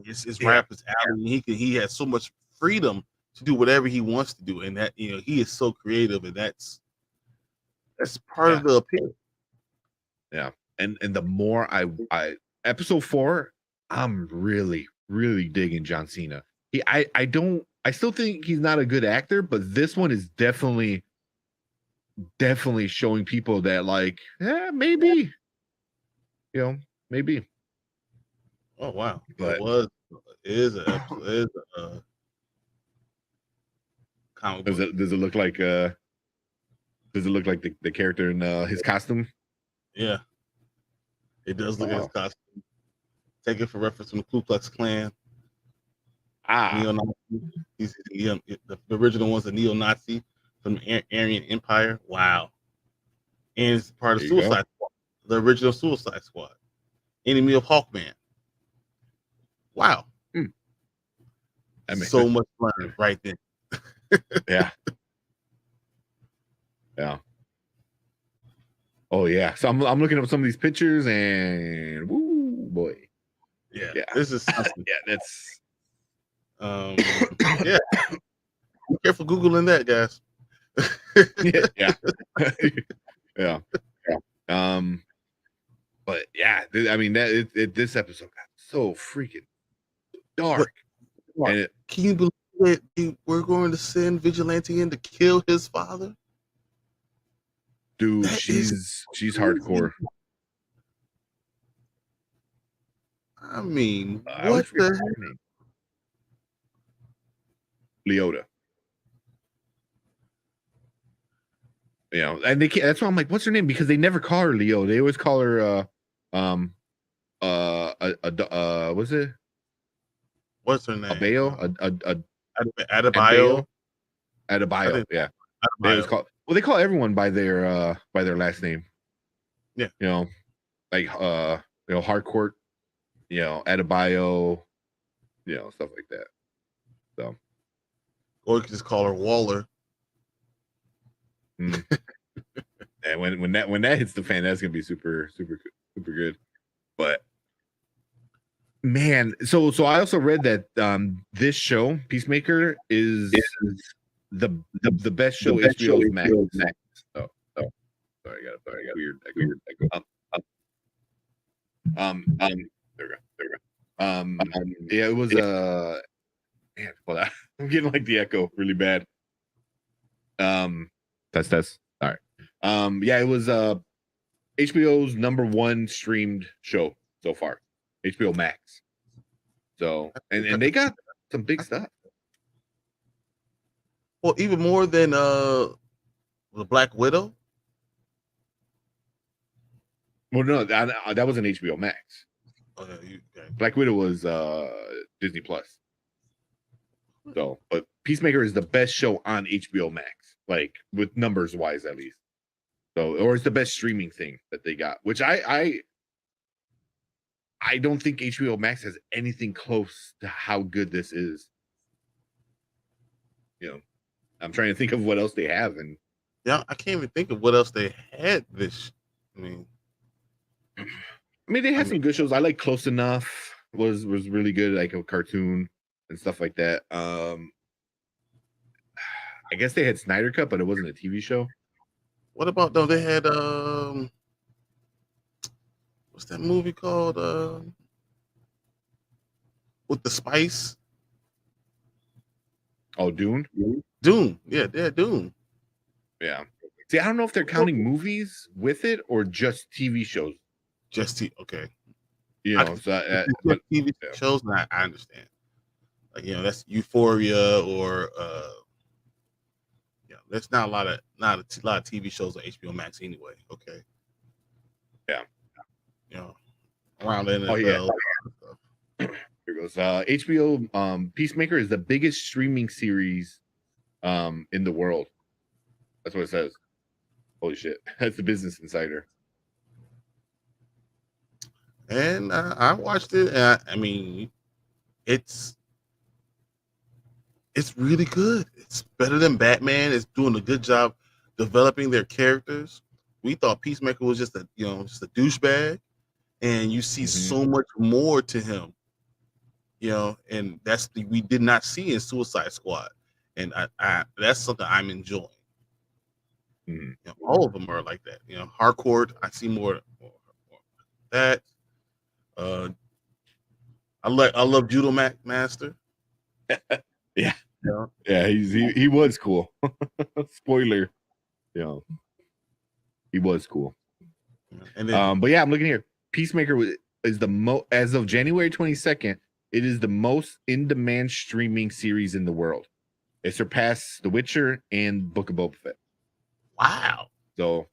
his rap is out. He has so much freedom to do whatever he wants to do. And that, you know, he is so creative, and that's part of the appeal.
Yeah. And the more I episode 4, I'm really, really digging John Cena. I still think he's not a good actor, but this one is definitely showing people that, like, maybe, you know, maybe.
Oh wow!
But
it is a comic book.
Does it look like the character in his costume?
Yeah, it does look at his costume. Take it for reference from the Ku Klux Klan. Neo-Nazi. The original one's a neo-Nazi from the Aryan Empire. Wow. And it's part of Suicide Squad, the original Suicide Squad. Enemy of Hawkman. Wow. So much fun right there.
Yeah. Yeah. Oh yeah. So I'm looking up some of these pictures, and woo boy.
Yeah. This is something.
Yeah, that's
yeah. Be careful Googling that, guys.
Yeah. Yeah. But yeah, I mean, this episode got so freaking dark.
And can you believe that we're going to send Vigilante in to kill his father?
Dude, she's hardcore.
I mean, what the heck?
Leota. You know, and they can't, that's why I'm like, what's her name? Because they never call her Leo. They always call her what's it?
What's her name?
Adebayo. Adebayo, yeah. They call everyone by their last name.
Yeah.
You know, like Harcourt, you know, Adebayo, you know, stuff like that. So,
or you could just call her Waller.
And when that hits the fan, that's gonna be super good. But man, so I also read that this show Peacemaker is the best show HBO Max. Oh, sorry, I got weird. There we go. Yeah, it was man, hold on. I'm getting like the echo really bad. Test. All right. Yeah, it was HBO's #1 streamed show so far. HBO Max. So and they got some big stuff.
Well, even more than the Black Widow.
Well, no, that was an HBO Max.
Okay.
Black Widow was Disney Plus. So, but Peacemaker is the best show on HBO Max, like with numbers wise at least. So, or it's the best streaming thing that they got, which I don't think HBO Max has anything close to how good this is. You know, I'm trying to think of what else they have, and
yeah, I can't even think of what else they had this. I mean,
I mean, they had some good shows. I like Close Enough was really good, like a cartoon and stuff like that. I guess they had Snyder Cut, but it wasn't a TV show.
What about though? They had what's that movie called? With the spice.
Oh, Dune.
Dune. Yeah, they had Dune.
Yeah. See, I don't know if they're counting movies with it or just TV shows.
Okay.
You know,
but TV shows. I understand. Like, you know, that's Euphoria or yeah, there's not a lot of TV shows on HBO Max anyway. Okay.
Yeah.
You know, around the NFL.
Oh yeah. Here goes. HBO Peacemaker is the biggest streaming series in the world. That's what it says. Holy shit. That's the Business Insider.
And I watched it. I mean, it's really good. It's better than Batman. It's doing a good job developing their characters. We thought Peacemaker was just a douchebag, and you see so much more to him. You know, and we did not see in Suicide Squad, and I that's something I'm enjoying. You know, all of them are like that. You know, Harcourt, I see more that. I love Judo Master.
Yeah. Yeah, he was cool. Spoiler. You know, he was cool.
And then,
but yeah, I'm looking here. Peacemaker is the as of January 22nd, it is the most in-demand streaming series in the world. It surpassed The Witcher and Book of Boba Fett.
Wow.
So,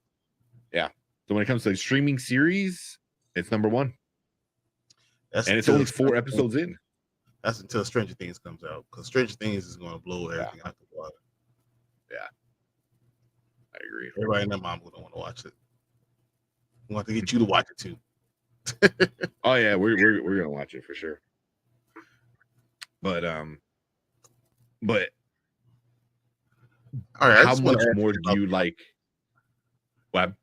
yeah. So when it comes to streaming series, it's number one. And it's only 4 episodes in.
That's until Stranger Things comes out, because Stranger Things is going to blow everything out the water.
Yeah, I agree.
Everybody and their mom will want to watch it. We want to get you to watch it too.
Oh yeah, we're gonna watch it for sure. But all right. How much more do you like? What?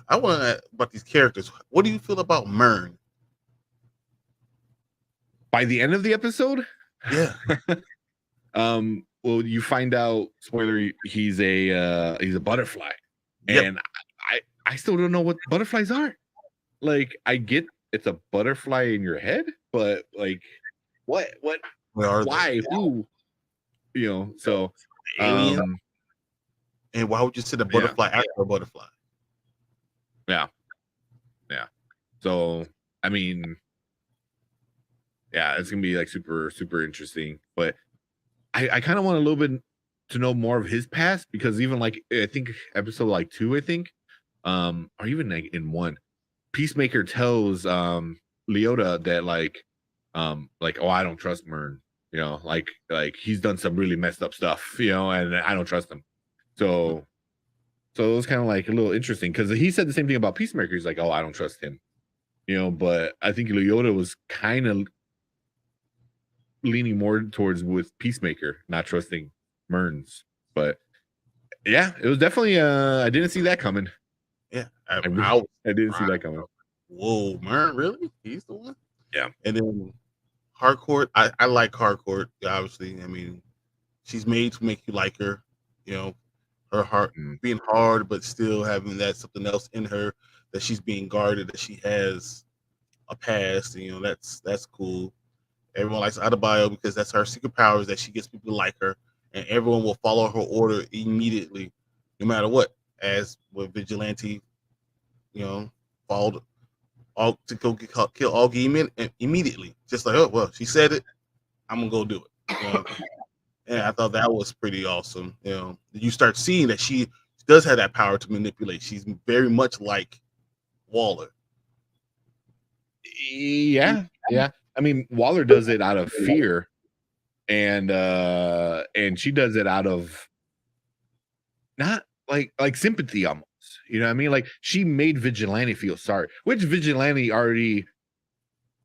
I want to about these characters. What do you feel about Mern?
By the end of the episode,
yeah.
Well, you find out, spoiler, he's a butterfly, and I still don't know what butterflies are. Like, I get it's a butterfly in your head, but like, what, why, who, you know? So,
alien. And why would you say a butterfly after a butterfly?
Yeah. So, I mean, yeah, it's gonna be like super, super interesting. But I kind of want a little bit to know more of his past, because even like I think episode like 2, I think, or even like in 1, Peacemaker tells Leota that like oh, I don't trust Mern, you know, like he's done some really messed up stuff, you know, and I don't trust him. So it was kind of like a little interesting, because he said the same thing about Peacemaker. He's like, oh, I don't trust him, you know, but I think Leota was kind of leaning more towards with Peacemaker not trusting Mern's. But yeah, it was definitely I didn't see that coming.
Yeah,
I didn't see that coming.
Whoa, Mern, really? He's the one?
Yeah.
And then Harcourt, I like Harcourt, obviously. I mean, she's made to make you like her, you know, her heart being hard, but still having that something else in her, that she's being guarded, that she has a past, you know, that's cool. Everyone likes Adebayo because that's her secret powers, that she gets people to like her, and everyone will follow her order immediately, no matter what. As with Vigilante, you know, followed all to go kill Augie immediately, just like, oh well, she said it, I'm gonna go do it. You know? And I thought that was pretty awesome. You know, you start seeing that she does have that power to manipulate. She's very much like Waller.
Yeah. I mean, Waller does it out of fear, and she does it out of not like sympathy almost. You know what I mean? Like, she made Vigilante feel sorry, which Vigilante already,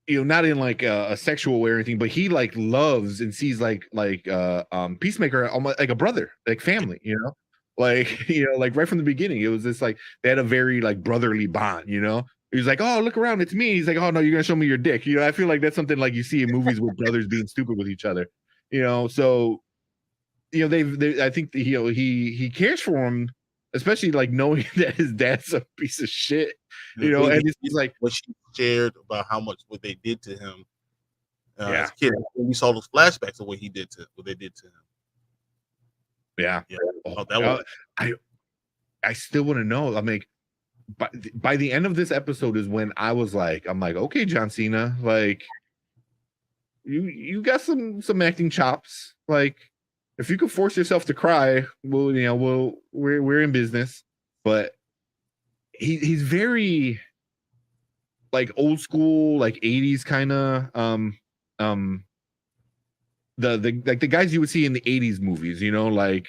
you know, not in like a sexual way or anything, but he like loves and sees like Peacemaker almost like a brother, like family, you know, like, you know, like right from the beginning, it was this like they had a very like brotherly bond, you know, He's like, "Oh, look around, it's me." He's like, "Oh no, you're gonna show me your dick." I feel like that's something like you see in movies with brothers being stupid with each other. So I think he cares for him, especially like knowing that his dad's a piece of shit. And it's like
what she shared about what they did to him
yeah,
as a kid. When we saw those flashbacks of what they did to him.
Yeah.
Oh, that was.
I still want to know. I'm like, by the end of this episode is when I'm like, okay, John Cena, like you got some acting chops. Like, if you could force yourself to cry, we're in business. But he's very like old school, like 80s kind of the guys you would see in the 80s movies, like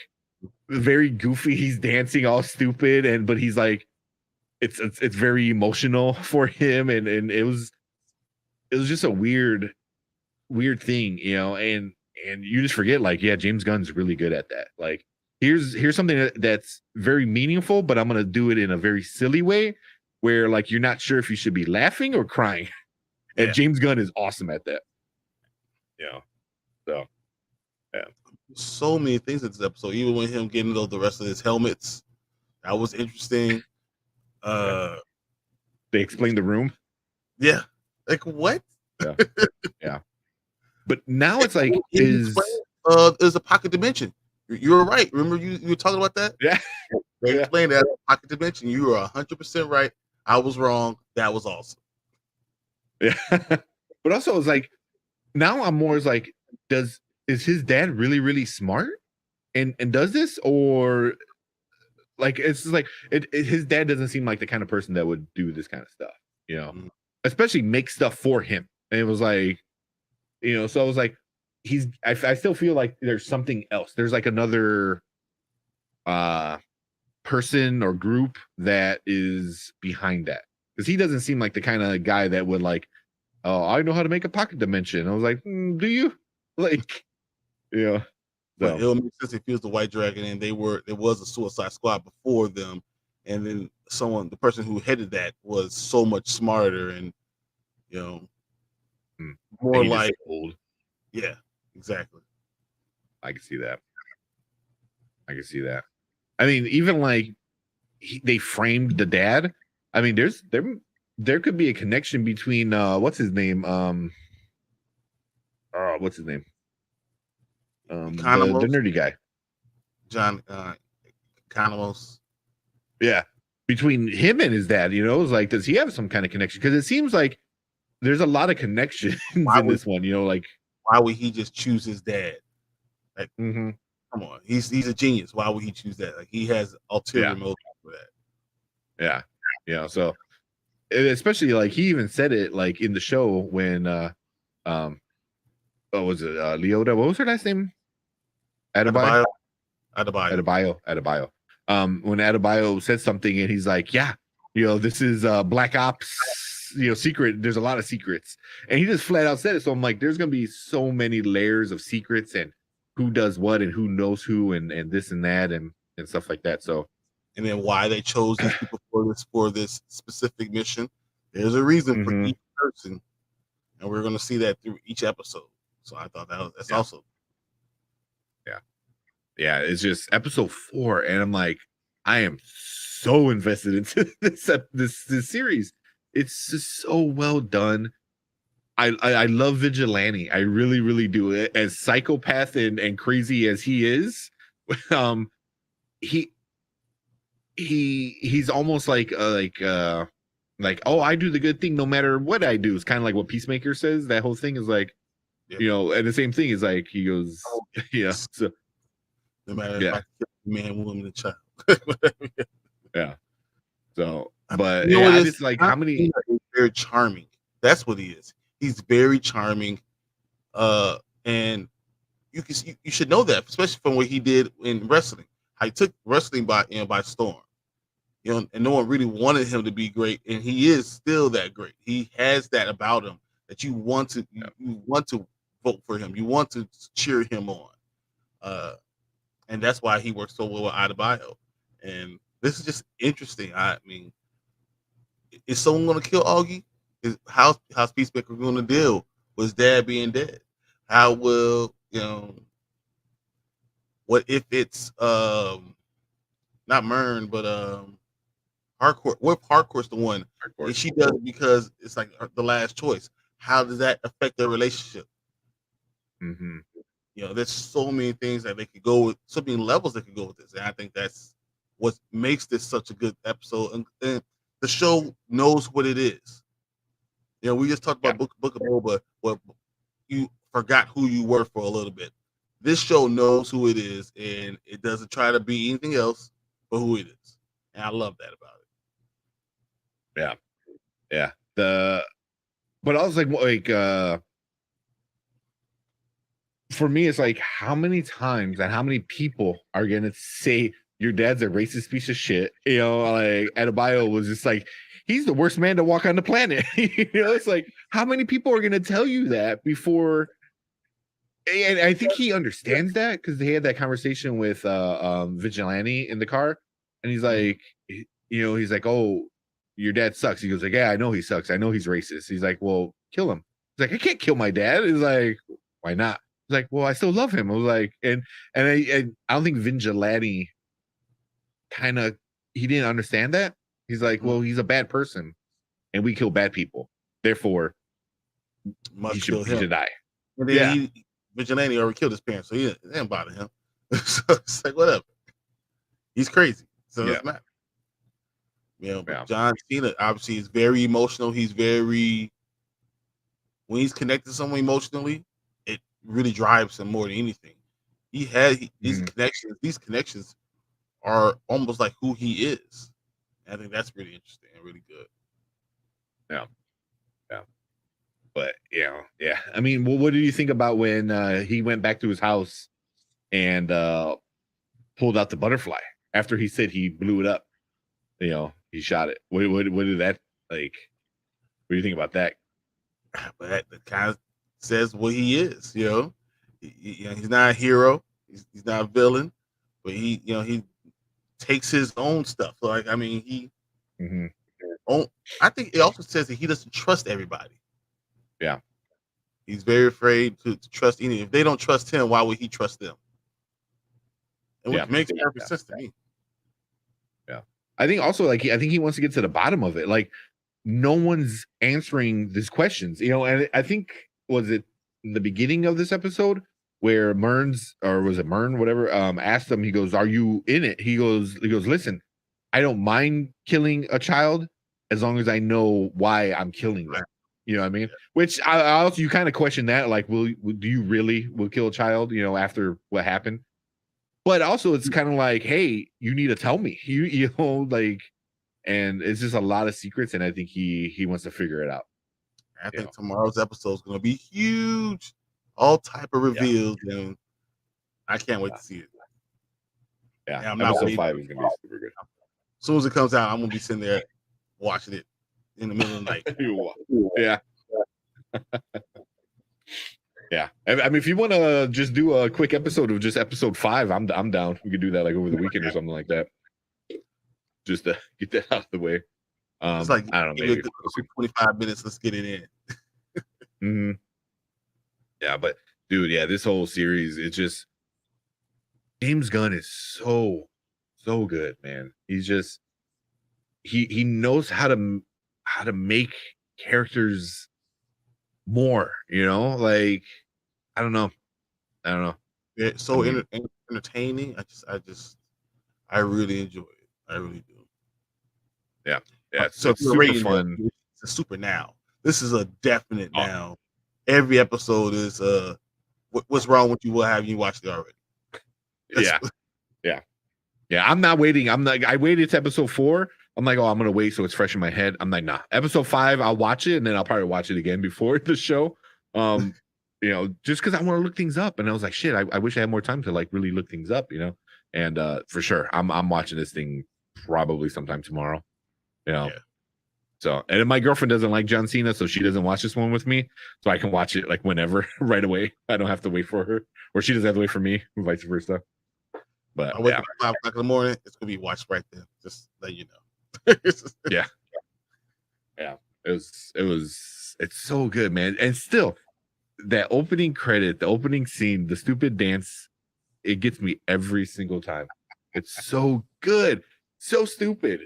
very goofy. He's dancing all stupid, but he's like, it's very emotional for him, and it was just a weird thing, and you just forget, like, yeah, James Gunn's really good at that. Like, here's something that's very meaningful, but I'm gonna do it in a very silly way where like you're not sure if you should be laughing or crying. And James Gunn is awesome at that. So yeah.
So many things in this episode, even with him getting the rest of his helmets. That was interesting.
They explained the room.
Yeah. Like what?
Yeah. Yeah. But now it's like
there's a pocket dimension. You were right. Remember you were talking about that?
Yeah.
They explained that pocket dimension. You were 100% right. I was wrong. That was awesome.
Yeah. But also it's like, now I'm more like, is his dad really, really smart and does this, or like it's just like his dad doesn't seem like the kind of person that would do this kind of stuff, especially make stuff for him. And it was like, so I was like, I still feel like there's something else. There's like another person or group that is behind that, because he doesn't seem like the kind of guy that would like, oh, I know how to make a pocket dimension. I was like, do you? Like,
But it'll make sense if he was the White Dragon and there was a Suicide Squad before them, and then the person who headed that was so much smarter and more like
old.
Yeah, exactly.
I can see that. I mean, even like they framed the dad. I mean, there could be a connection between what's his name? What's his name? The nerdy guy.
John Economos.
Yeah. Between him and his dad, it's like, does he have some kind of connection? Because it seems like there's a lot of connections in this one, like,
why would he just choose his dad? Like,
come
on, he's a genius. Why would he choose that? Like, he has ulterior motive for that.
Yeah. So, especially like he even said it like in the show when what was it, Leota? What was her last name? Adebayo. When Adebayo said something and he's like, yeah, this is Black Ops, secret. There's a lot of secrets, and he just flat out said it. So I'm like, there's gonna be so many layers of secrets and who does what and who knows who and this and that and stuff like that. So,
and then why they chose these people for this specific mission. There's a reason for each person, and we're gonna see that through each episode. So I thought that's awesome.
Yeah, it's just episode 4, and I'm like, I am so invested into this series. It's just so well done. I love Vigilante. I really, really do. As psychopath and crazy as he is, he's almost like oh, I do the good thing no matter what I do. It's kind of like what Peacemaker says. That whole thing is like, and the same thing is like he goes, so.
No matter if I kill man, woman, and child.
Yeah. So, but I just like how many.
Very charming. That's what he is. He's very charming, and you should know that, especially from what he did in wrestling. How he took wrestling by storm. And no one really wanted him to be great, and he is still that great. He has that about him that you want to vote for him. You want to cheer him on. And that's why he works so well with Adebayo. And this is just interesting. I mean, is someone going to kill Augie? How's Peacemaker going to deal with his dad being dead? How will what if it's not Mern but Hardcore? What if Hardcore's the one and she does it because it's like the last choice? How does that affect their relationship?
Mm-hmm.
There's so many things that they could go with, so many levels they could go with this, and I think that's what makes this such a good episode. And the show knows what it is. We just talked about Book of Boba, but you forgot who you were for a little bit. This show knows who it is, and it doesn't try to be anything else but who it is, and I love that about
it. Yeah. But I was like for me, it's like, how many times and how many people are gonna say your dad's a racist piece of shit? Like Adebayo was just like, he's the worst man to walk on the planet. It's like, how many people are gonna tell you that before? And I think he understands that because they had that conversation with Vigilante in the car, and he's like, he's like, oh, your dad sucks. He goes like, yeah, I know he sucks. I know he's racist. He's like, well, kill him. He's like, I can't kill my dad. He's like, why not? He's like, well, I still love him. I was like, and I don't think Vigilante he didn't understand that. He's like, well, he's a bad person, and we kill bad people. Therefore, he should die.
And then Vigilante already killed his parents, so he didn't bother him. So it's like, whatever. He's crazy, so it doesn't matter. John Cena obviously is very emotional. When he's connected to someone emotionally, it really drives him more than anything. These connections. These connections are almost like who he is. And I think that's really interesting and really good.
Yeah. But I mean, what do you think about when he went back to his house and pulled out the butterfly after he said he blew it up? He shot it. What did that like? What do you think about that?
But that kind of says what he is. He's not a hero. He's not a villain, but he takes his own stuff. Like, I mean, I think it also says that he doesn't trust everybody.
Yeah,
he's very afraid to trust any. If they don't trust him, why would he trust them? And which makes perfect sense to me.
Yeah, I think also I think he wants to get to the bottom of it. Like, no one's answering these questions, and I think, was it in the beginning of this episode where Mern, whatever, asked him, he goes, are you in it? He goes, listen, I don't mind killing a child as long as I know why I'm killing them. You know what I mean? Which I also, you kind of question that, like, do you really kill a child, after what happened? But also it's kind of like, hey, you need to tell me, and it's just a lot of secrets, and I think he wants to figure it out.
I think tomorrow's episode is going to be huge, all type of reveals, and I can't wait to see it.
Yeah, I'm not episode 5 is going to be super good.
As soon as it comes out, I'm going to be sitting there watching it in the middle of the night.
Yeah. Yeah. I mean, if you want to just do a quick episode of just episode 5, I'm down. We could do that like over the weekend or something like that. Just to get that out of the way.
It's like,
I don't know, maybe
25 minutes. Let's get it in.
Yeah, but dude, this whole series, it's just, James Gunn is so good, man. He's just, he knows how to make characters more, like, I don't know.
Yeah, so entertaining. I really enjoy it. I really do.
Yeah,
so
it's super fun.
It's a super now. This is a definite now. Every episode is what's wrong with you? What have you watched it already?
Yeah. I'm not waiting. I waited to episode 4. I'm like, I'm gonna wait so it's fresh in my head. I'm like, nah. Episode 5, I'll watch it, and then I'll probably watch it again before the show. Just because I want to look things up. And I was like, shit, I wish I had more time to like really look things up, And for sure, I'm watching this thing probably sometime tomorrow. So, and my girlfriend doesn't like John Cena, so she doesn't watch this one with me. So I can watch it like whenever, right away. I don't have to wait for her, or she doesn't have to wait for me, and vice versa. But
I wake up at 5 o'clock in the morning. It's gonna be watched right then. Just let you know.
Yeah. Yeah, it's so good, man. And still, that opening credit, the opening scene, the stupid dance, it gets me every single time. It's so good, so stupid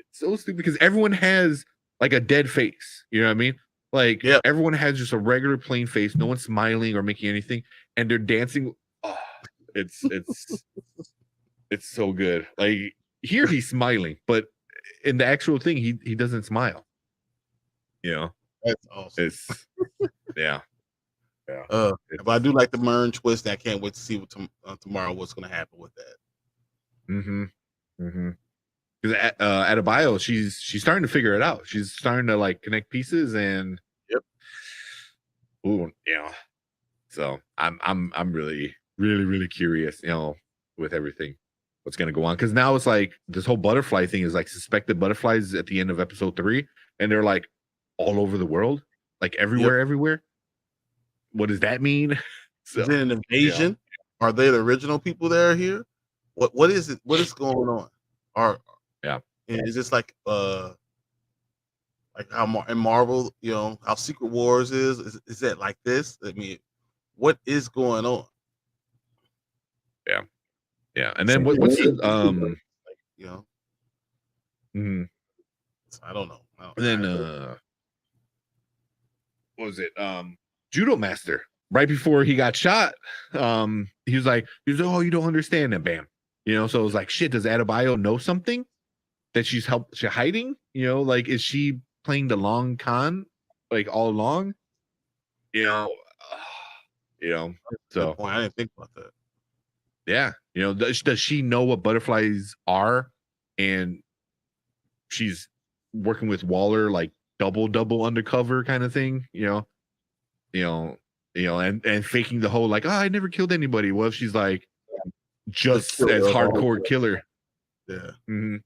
because everyone has like a dead face. You know what I mean? Like everyone has just a regular plain face. No one's smiling or making anything, and they're dancing. Oh, it's so good. Like here, he's smiling, but in the actual thing, he doesn't smile. You know,
that's awesome.
It's yeah.
But I do like the Mern twist. I can't wait to see what tomorrow what's going to happen with that.
Because Adebayo, she's starting to figure it out. She's starting to like connect pieces and ooh, so I'm really curious, with everything what's gonna go on, because now it's like this whole butterfly thing is like suspected butterflies at the end of episode 3, and they're like all over the world, like everywhere. What does that mean?
So, is it an invasion? Are they the original people that are here? What is it? What is going on? Is this like how in Marvel, how Secret Wars is that like this? I mean, what is going on?
And then what's the
I don't know.
And then what was it? Judo Master. Right before he got shot, he was like, oh, you don't understand, and bam. So it was like, shit, does Adebayo know something that she's hiding? Like, is she playing the long con like all along? So
I didn't think about that.
Yeah, does she know what butterflies are? And she's working with Waller like double undercover kind of thing, and faking the whole like, oh, I never killed anybody. Well, she's like just as hardcore killer.
Yeah. And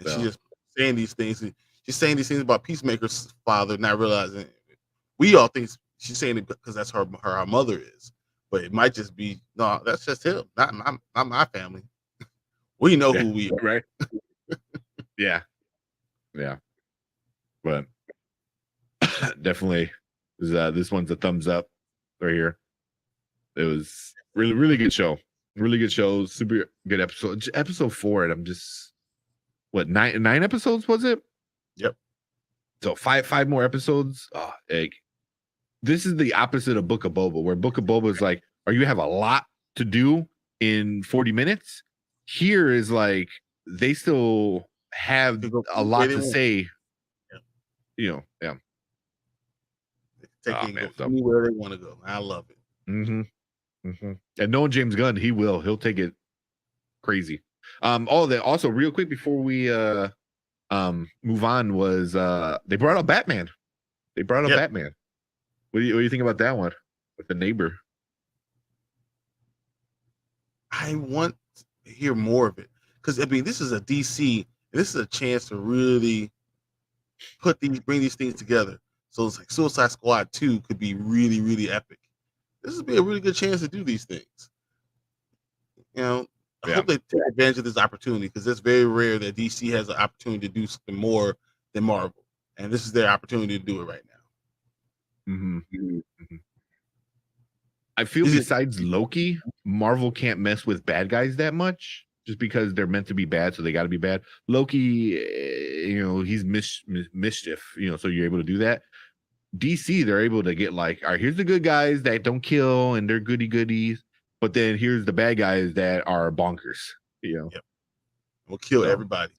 she's just saying these things. She's saying these things about Peacemaker's father, not realizing we all think she's saying it because that's her mother is, but it might just be no. That's just him, not my family. We know who we are,
right? Yeah. But definitely, this one's a thumbs up right here. It was really good show. Really good show. Super good episode. Episode 4, and I'm just nine episodes was it?
Yep.
So five more episodes. This is the opposite of Book of Boba, where Book of Boba is like, you have a lot to do in 40 minutes. Here is like they still have a lot to say.
Take anywhere they want to go. I love it.
And knowing James Gunn, he'll take it crazy. All that also real quick before we move on was they brought up Batman. Batman. What do you think about that one with the neighbor?
I want to hear more of it because I mean this is a DC. And this is a chance to really bring these things together. So it's like Suicide Squad 2 could be really epic. This would be a really good chance to do these things. I hope they take advantage of this opportunity because it's very rare that DC has an opportunity to do something more than Marvel, and this is their opportunity to do it right now.
I feel besides Loki, Marvel can't mess with bad guys that much just because they're meant to be bad, so they got to be bad. Loki, he's mischief, so you're able to do that. DC, they're able to get like, all right, here's the good guys that don't kill and they're goodies, but then here's the bad guys that are bonkers.
We'll kill everybody.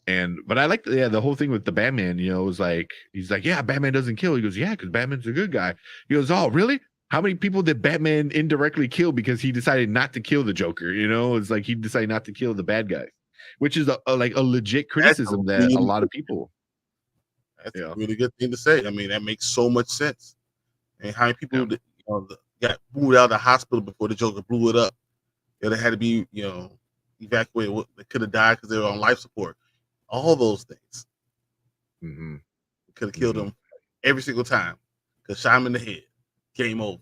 But I like the whole thing with the Batman. It was like he's like, yeah, Batman doesn't kill. He goes, yeah, because Batman's a good guy. He goes, oh, really? How many people did Batman indirectly kill because he decided not to kill the Joker? It's like he decided not to kill the bad guys, which is a legit criticism that a lot of people.
That's a really good thing to say. I mean, that makes so much sense. And how many people got booed out of the hospital before the Joker blew it up? They had to be, evacuated. They could have died because they were on life support. All those things. Could have killed them every single time. Could shot him in the head. Game over.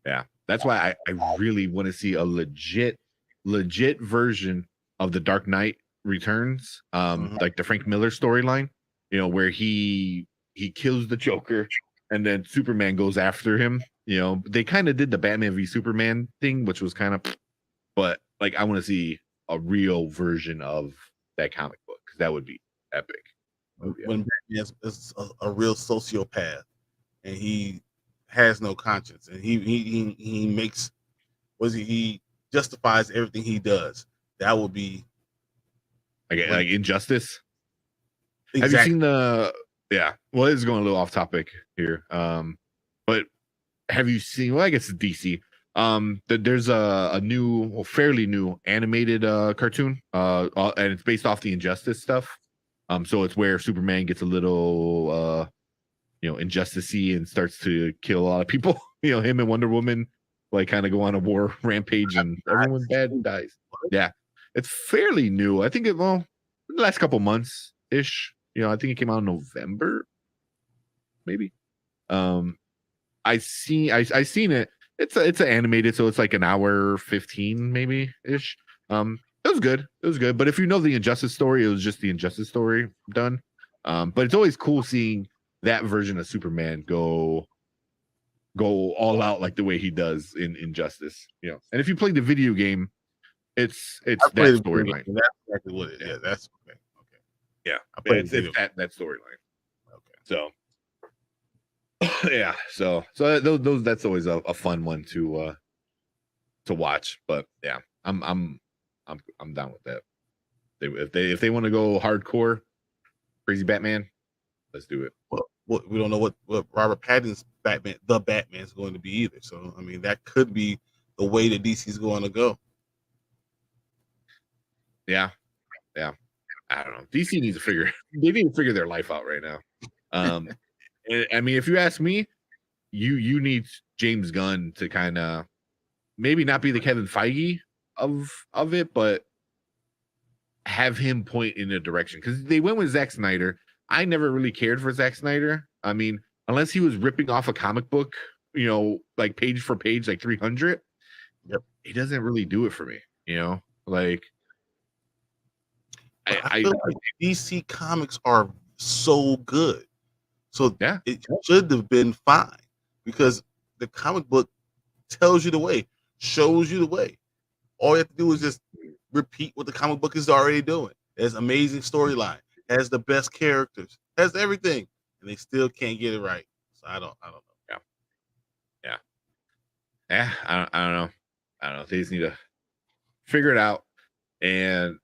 Yeah. That's why I really want to see a legit version of the Dark Knight Returns, like the Frank Miller storyline, you know, where he kills the Joker and then Superman goes after him. You know, they kind of did the Batman v Superman thing, which was kind of, but like I want to see a real version of that comic book because that would be epic.
When Batman is a real sociopath and he has no conscience and he makes he justifies everything he does. That would be
like Injustice.
Exactly.
Have you seen the? Yeah, well, it's going a little off topic here. But have you seen? Well, I guess it's DC. There's a new, well, fairly new animated cartoon. And it's based off the Injustice stuff. So it's where Superman gets a little, injustice-y and starts to kill a lot of people. You know, him and Wonder Woman like kind of go on a war rampage and everyone bad dies. Yeah, it's fairly new. I think the last couple months ish. You know, I think it came out in November, maybe. I seen it. It's an animated, so it's like an hour 15 maybe ish. It was good. It was good. But if you know the Injustice story, it was just the Injustice story done. But it's always cool seeing that version of Superman go all out like the way he does in Injustice. You know, and if you play the video game, it's that storyline.
That's exactly what it is. Yeah, that's okay.
Yeah, it's that storyline. Okay, so yeah, so those that's always a fun one to watch. But yeah, I'm down with that. If they want to go hardcore, crazy Batman, let's do it.
Well, we don't know what Robert Pattinson's Batman is going to be either. So I mean, that could be the way that DC's going to go.
Yeah. I don't know. DC needs to figure their life out right now. I mean, if you ask me, you need James Gunn to kind of maybe not be the Kevin Feige of it, but have him point in a direction because they went with Zack Snyder. I never really cared for Zack Snyder. I mean, unless he was ripping off a comic book, you know, like page for page, like 300.
Yep,
he doesn't really do it for me. You know, like.
I feel like DC comics are so good. So
yeah,
it should have been fine because the comic book tells you the way, shows you the way. All you have to do is just repeat what the comic book is already doing. It has amazing storyline, has the best characters, has everything, and they still can't get it right. So I don't know.
Yeah. I don't know. They just need to figure it out. And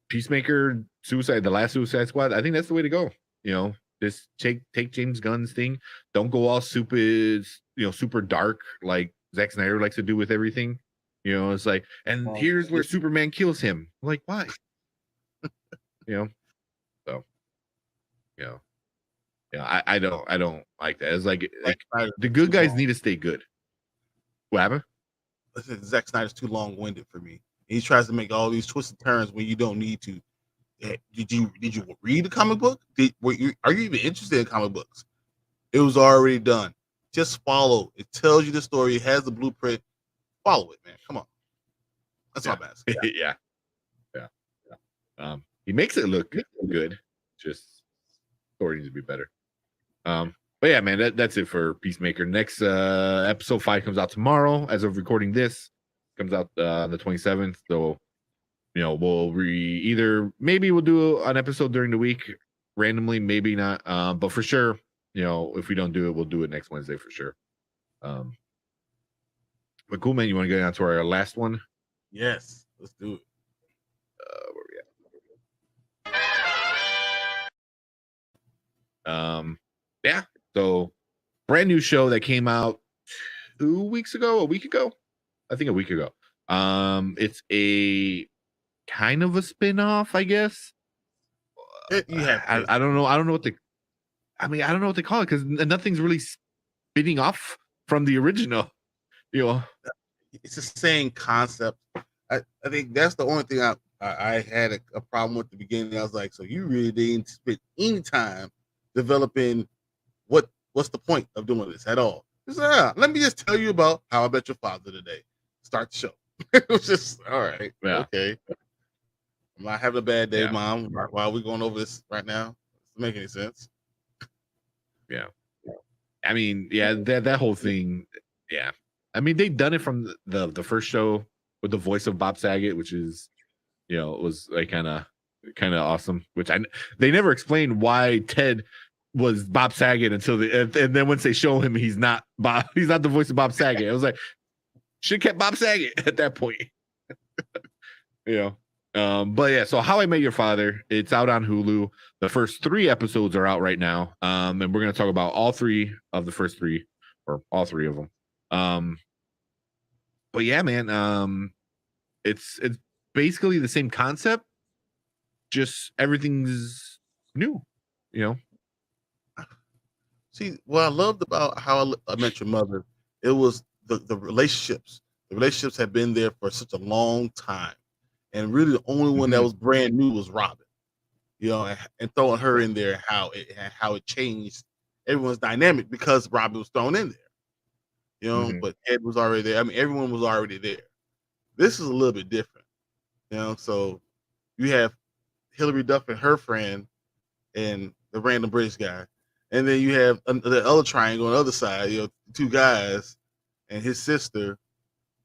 Peacemaker, the last Suicide Squad, I think that's the way to go. You know, just take James Gunn's thing. Don't go all super dark like Zack Snyder likes to do with everything. You know, it's like, and here's where Superman kills him. Like, why? You know, so I don't like that. It's like the good guys need to stay good. What happened?
Zack Snyder's too long-winded for me. He tries to make all these twists and turns when you don't need to. Did you read the comic book? Are you even interested in comic books? It was already done. Just follow. It tells you the story. It has the blueprint. Follow it, man. Come on. That's all I'm asking.
Yeah. He makes it look good. Just story needs to be better. But yeah, man, that's it for Peacemaker. Next episode 5 comes out tomorrow. As of recording this, comes out on the 27th. So, you know, maybe we'll do an episode during the week randomly, maybe not. But for sure, you know, if we don't do it, we'll do it next Wednesday for sure. But cool, man. You want to get on to our last one?
Yes, let's do it.
Where we at? Yeah. So, brand new show that came out a week ago. I think a week ago. It's a kind of a spin-off, I guess. I don't know. I don't know what they call it because nothing's really spinning off from the original. You know,
it's the same concept. I think that's the only thing I had a problem with the beginning. I was like, so you really didn't spend any time developing what's the point of doing this at all? Let me just tell you about How I Met Your Father today. Start the show. It was just all right.
Yeah.
Okay. I'm not having a bad day,
Yeah.
Mom. Why are we going over this right now? Doesn't make any sense.
Yeah. I mean, yeah, that whole thing, yeah. I mean, they've done it from the first show with the voice of Bob Saget, which is, you know, was like kind of awesome. Which they never explained why Ted was Bob Saget until and then once they show him, he's not the voice of Bob Saget. I was like, should have kept Bob Saget at that point. You know. But yeah, so How I Met Your Father, it's out on Hulu. The first 3 episodes are out right now. And we're gonna talk about all 3 of the first 3, or all 3 of them. But yeah, man, it's basically the same concept, just everything's new, you know.
See, what I loved about How I Met Your Mother, it was the relationships. The relationships have been there for such a long time, and really the only one that was brand new was Robin. You know, and throwing her in there, how it changed everyone's dynamic because Robin was thrown in there. You know, but Ed was already there. I mean, everyone was already there. This is a little bit different. You know, so you have Hillary Duff and her friend and the random British guy. And then you have the other triangle on the other side, you know, 2 guys and his sister,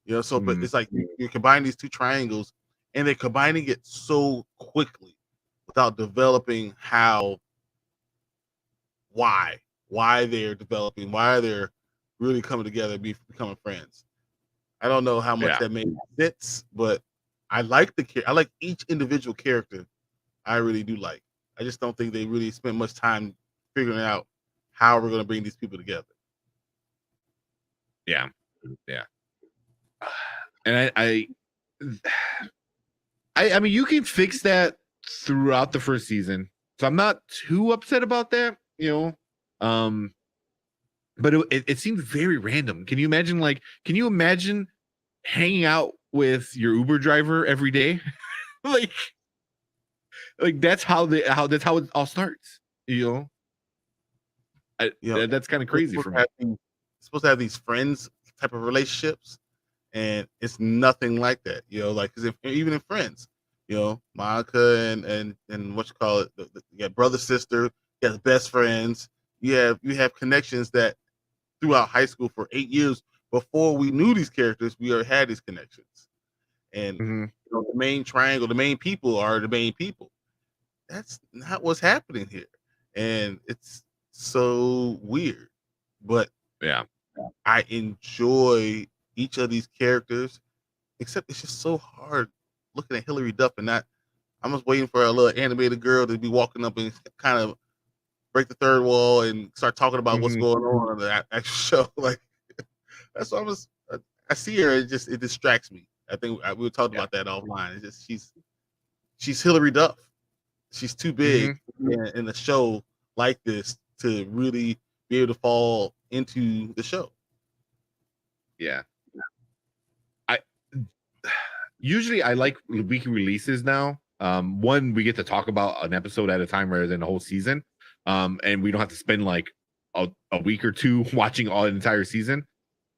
you know. So, but it's like you combine these 2 triangles, and they're combining it so quickly without developing why they're developing, why they're really coming together, becoming friends. I don't know how much that made sense, but I like each individual character. I really do like. I just don't think they really spent much time figuring out how we're going to bring these people together.
Yeah. And I mean, you can fix that throughout the first season, so I'm not too upset about that, you know. But it seemed very random. Can you imagine hanging out with your Uber driver every day? like that's how it all starts, you know. That's kind of crazy for me.
Supposed to have these friends type of relationships, and it's nothing like that, you know. Like, because even in Friends, you know, Monica and what you call it, you got brother, sister, you got best friends. You have connections that throughout high school for 8 years before we knew these characters, we already had these connections. And you know, the main triangle, the main people are the main people. That's not what's happening here, and it's so weird. But
yeah,
I enjoy each of these characters, except it's just so hard looking at Hillary Duff and not. I'm just waiting for a little animated girl to be walking up and kind of break the 3rd wall and start talking about what's going on the actual show. Like, that's what I see her. It distracts me. I think we were talking about that offline. It's just she's Hillary Duff. She's too big in a show like this to really be able to fall into the show.
Yeah. Usually I like weekly releases now. One, we get to talk about an episode at a time rather than the whole season. And we don't have to spend like a week or 2 watching all the entire season.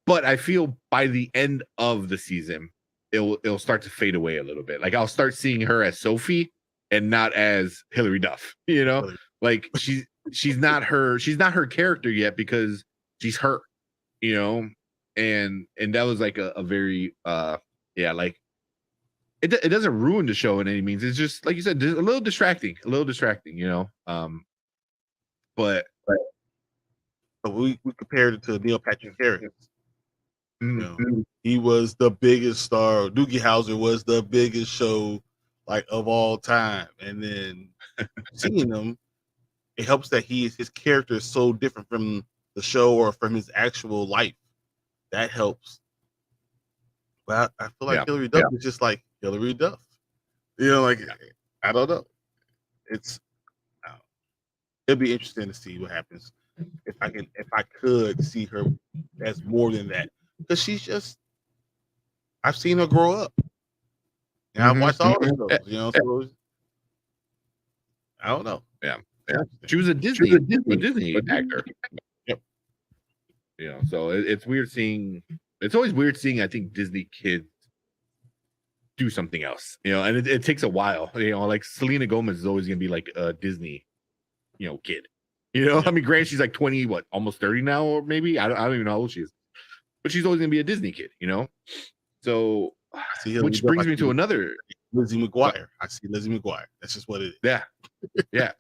But I feel by the end of the season, it'll start to fade away a little bit. Like, I'll start seeing her as Sophie and not as Hillary Duff, you know. Like, she's not her character yet because she's her, you know. And that was like a very like, it doesn't ruin the show in any means. It's just, like you said, a little distracting, you know. But
we compared it to Neil Patrick Harris. You know, he was the biggest star. Doogie Howser was the biggest show like of all time, and then seeing him, it helps that his character is so different from the show or from his actual life. That helps. But I feel like Hillary Duff is just like Hillary Duff. You know, like, I don't know. It'll be interesting to see what happens if I could see her as more than that, because I've seen her grow up, and I've watched all the shows. You know, so I don't know.
Yeah. She was a Disney actor.
Yep.
You know, so it's weird seeing. It's always weird seeing, I think, Disney kids do something else, and it takes a while. Like Selena Gomez is always gonna be like a Disney, kid. I mean, granted, she's like 20, almost 30 now, or maybe I don't even know how old she is, but she's always gonna be a Disney kid, So, which brings me to another
Lizzie McGuire. I see Lizzie McGuire. That's just what it is.
Yeah.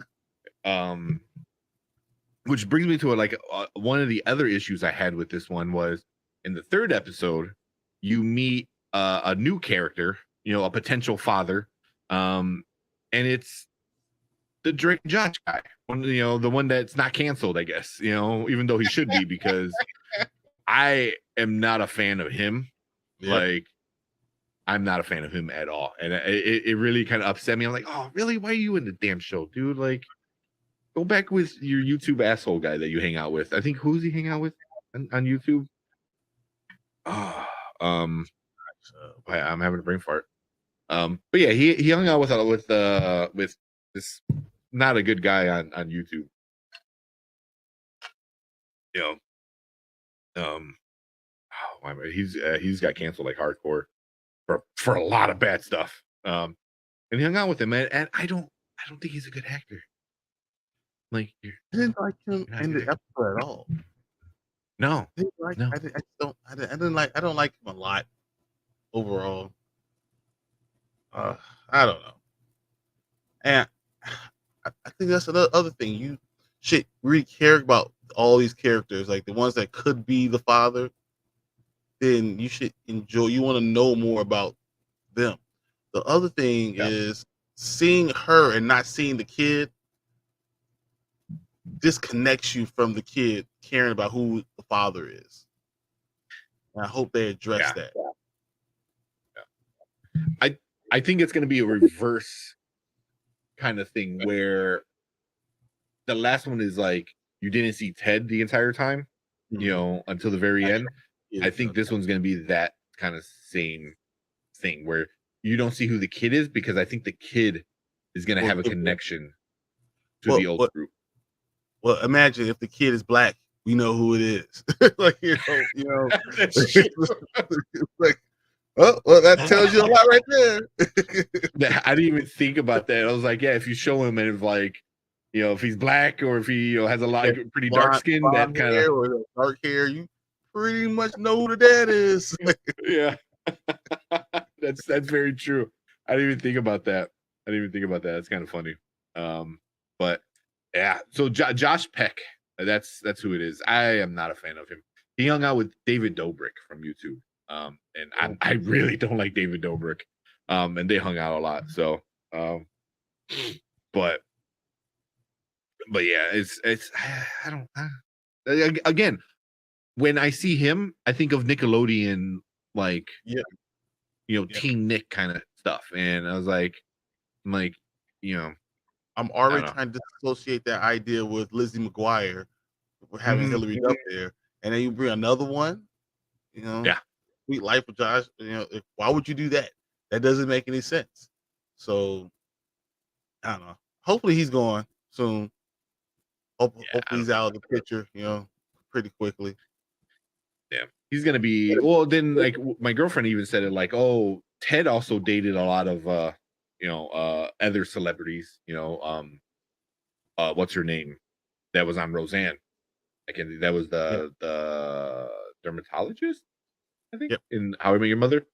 Which brings me to one of the other issues I had with this one was in the third episode, you meet a new character, a potential father, and it's the Drake and Josh guy, the one that's not canceled, I guess, even though he should be, because I am not a fan of him. Yep. Like, I'm not a fan of him at all, and it really kind of upset me. I'm like, oh, really? Why are you in the damn show, dude? Like, go back with your YouTube asshole guy that you hang out with. I think who's he hang out with on YouTube? I'm having a brain fart. But yeah, he hung out with this not a good guy on YouTube. He's got canceled like hardcore for a lot of bad stuff. And he hung out with him, and I don't think he's a good actor. Like,
I didn't like him in the episode at all.
No,
no. I don't like him a lot overall. I don't know, and I think that's another other thing. You should really care about all these characters, like the ones that could be the father. Then you should enjoy. You want to know more about them. The other thing is seeing her and not seeing the kid disconnects you from the kid caring about who the father is. And I hope they address that.
I think it's going to be a reverse kind of thing where the last one is like you didn't see Ted the entire time, until the very end. I think this one's going to be that kind of same thing where you don't see who the kid is, because I think the kid is going to have a connection to the old group.
Well, imagine if the kid is black, we know who it is. Like, like, well, that tells you a lot right there.
I didn't even think about that. I was like, yeah, if you show him and it's like, if he's black or if he has a lot pretty dark skin, that kind of
or dark hair, you pretty much know who the dad is.
Yeah. That's very true. I didn't even think about that. It's kind of funny. But yeah, so Josh Peck, that's who it is. I am not a fan of him. He hung out with David Dobrik from YouTube. And I really don't like David Dobrik. And they hung out a lot. So but yeah, it's I don't again, when I see him, I think of Nickelodeon, like Teen Nick kind of stuff. And I was like, I'm
already trying to disassociate that idea with Lizzie McGuire. We're having Hillary up there, and then you bring another one. Sweet Life of Josh. Why would you do that? That doesn't make any sense. So I don't know. Hopefully he's gone soon. Hopefully he's out of the picture. Pretty quickly.
Yeah, he's gonna be. Well, then, like, my girlfriend even said it, like, oh, Ted also dated a lot of other celebrities. What's her name? That was on Roseanne. That was the dermatologist, I think, in How I Met Your Mother.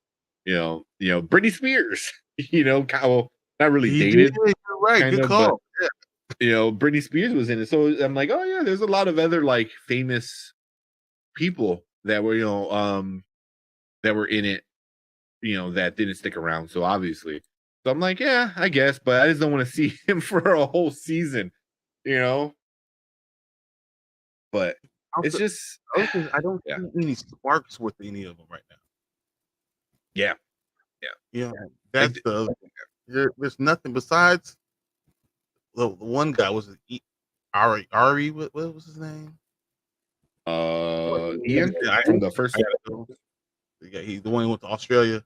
Britney Spears. Not really dated.
You're right. Good call.
But, Britney Spears was in it, so I'm like, oh yeah, there's a lot of other like famous people that were that were in it, that didn't stick around. So obviously, so I'm like, yeah, I guess, but I just don't want to see him for a whole season, But it's just
I don't see any sparks with any of them right now.
Yeah.
That's the other thing. There's nothing besides the one guy was Ari. What was his name?
Ian from the first.
Yeah, he's the one who went to Australia.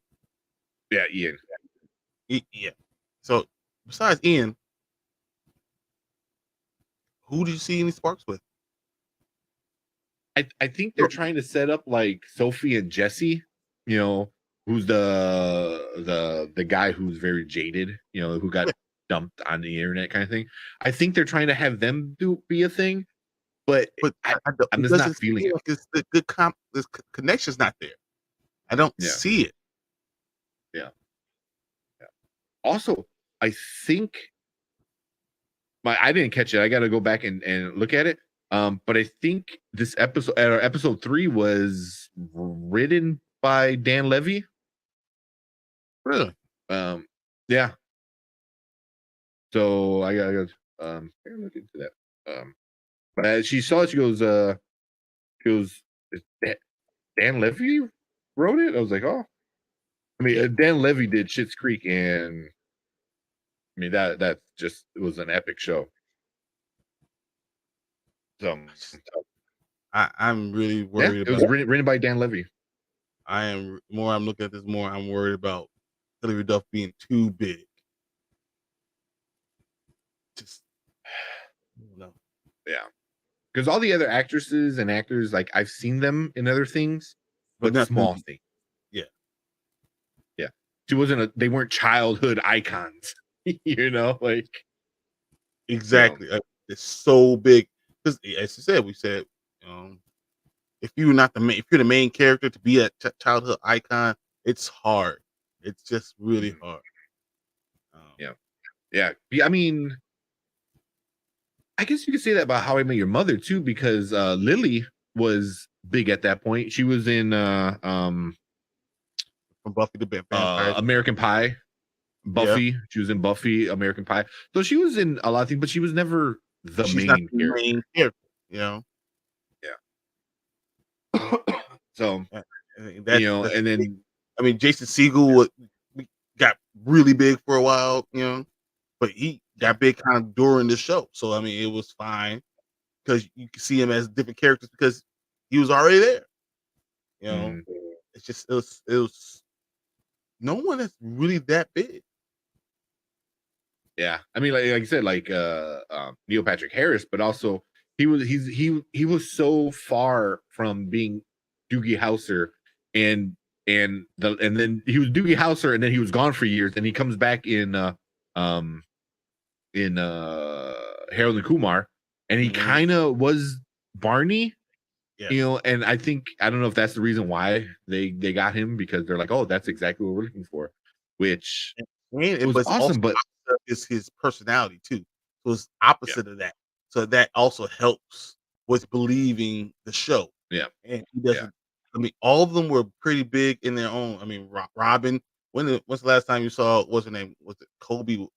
Yeah, Ian.
Yeah. So besides Ian, who do you see any sparks with?
I think they're trying to set up like Sophie and Jesse, who's the the guy who's very jaded, who got dumped on the internet kind of thing. I think they're trying to have them be a thing, but I'm just not feeling it.
Like it's the good this connection's not there. I don't see it.
Yeah. Also, I think I didn't catch it. I got to go back and look at it. But I think this episode 3 was written by Dan Levy.
Really?
Yeah. So I gotta look into that. But she saw it. She goes, Dan Levy wrote it. I was like, oh. I mean, Dan Levy did Schitt's Creek, and I mean that just was an epic show. So
I'm really worried
about it. Was written by Dan Levy.
I'm looking at this more, I'm worried about Hilary Duff being too big. Just no.
Yeah. Because all the other actresses and actors, like I've seen them in other things, but small things.
Yeah.
Yeah. She wasn't they weren't childhood icons, like
exactly. It's so big. Because as you said, we said, if you're the main character to be a childhood icon, it's hard. It's just really hard.
Yeah. I mean, I guess you could say that about How I Met Your Mother too, because Lily was big at that point. She was in
from Buffy the Vampire
American Pie. Buffy. Yeah. She was in Buffy, American Pie. So she was in a lot of things, but she was never the main character.
Yeah.
So
and then I mean Jason Segel got really big for a while, but he got big kind of during the show. So I mean it was fine because you can see him as different characters because he was already there. It's just it was no one that's really that big.
Yeah, I mean, like I said, like Neil Patrick Harris, but also he was so far from being Doogie Howser, and then he was Doogie Howser, and then he was gone for years, and he comes back in Harold and Kumar, and he kind of was Barney, and I don't know if that's the reason why they got him, because they're like, oh, that's exactly what we're looking for, which was awesome, but
is his personality too. So it's opposite of that. So that also helps with believing the show.
Yeah.
And he doesn't I mean, all of them were pretty big in their own. I mean, Robin, when's the last time you saw, what's her name? Was it Kobe? The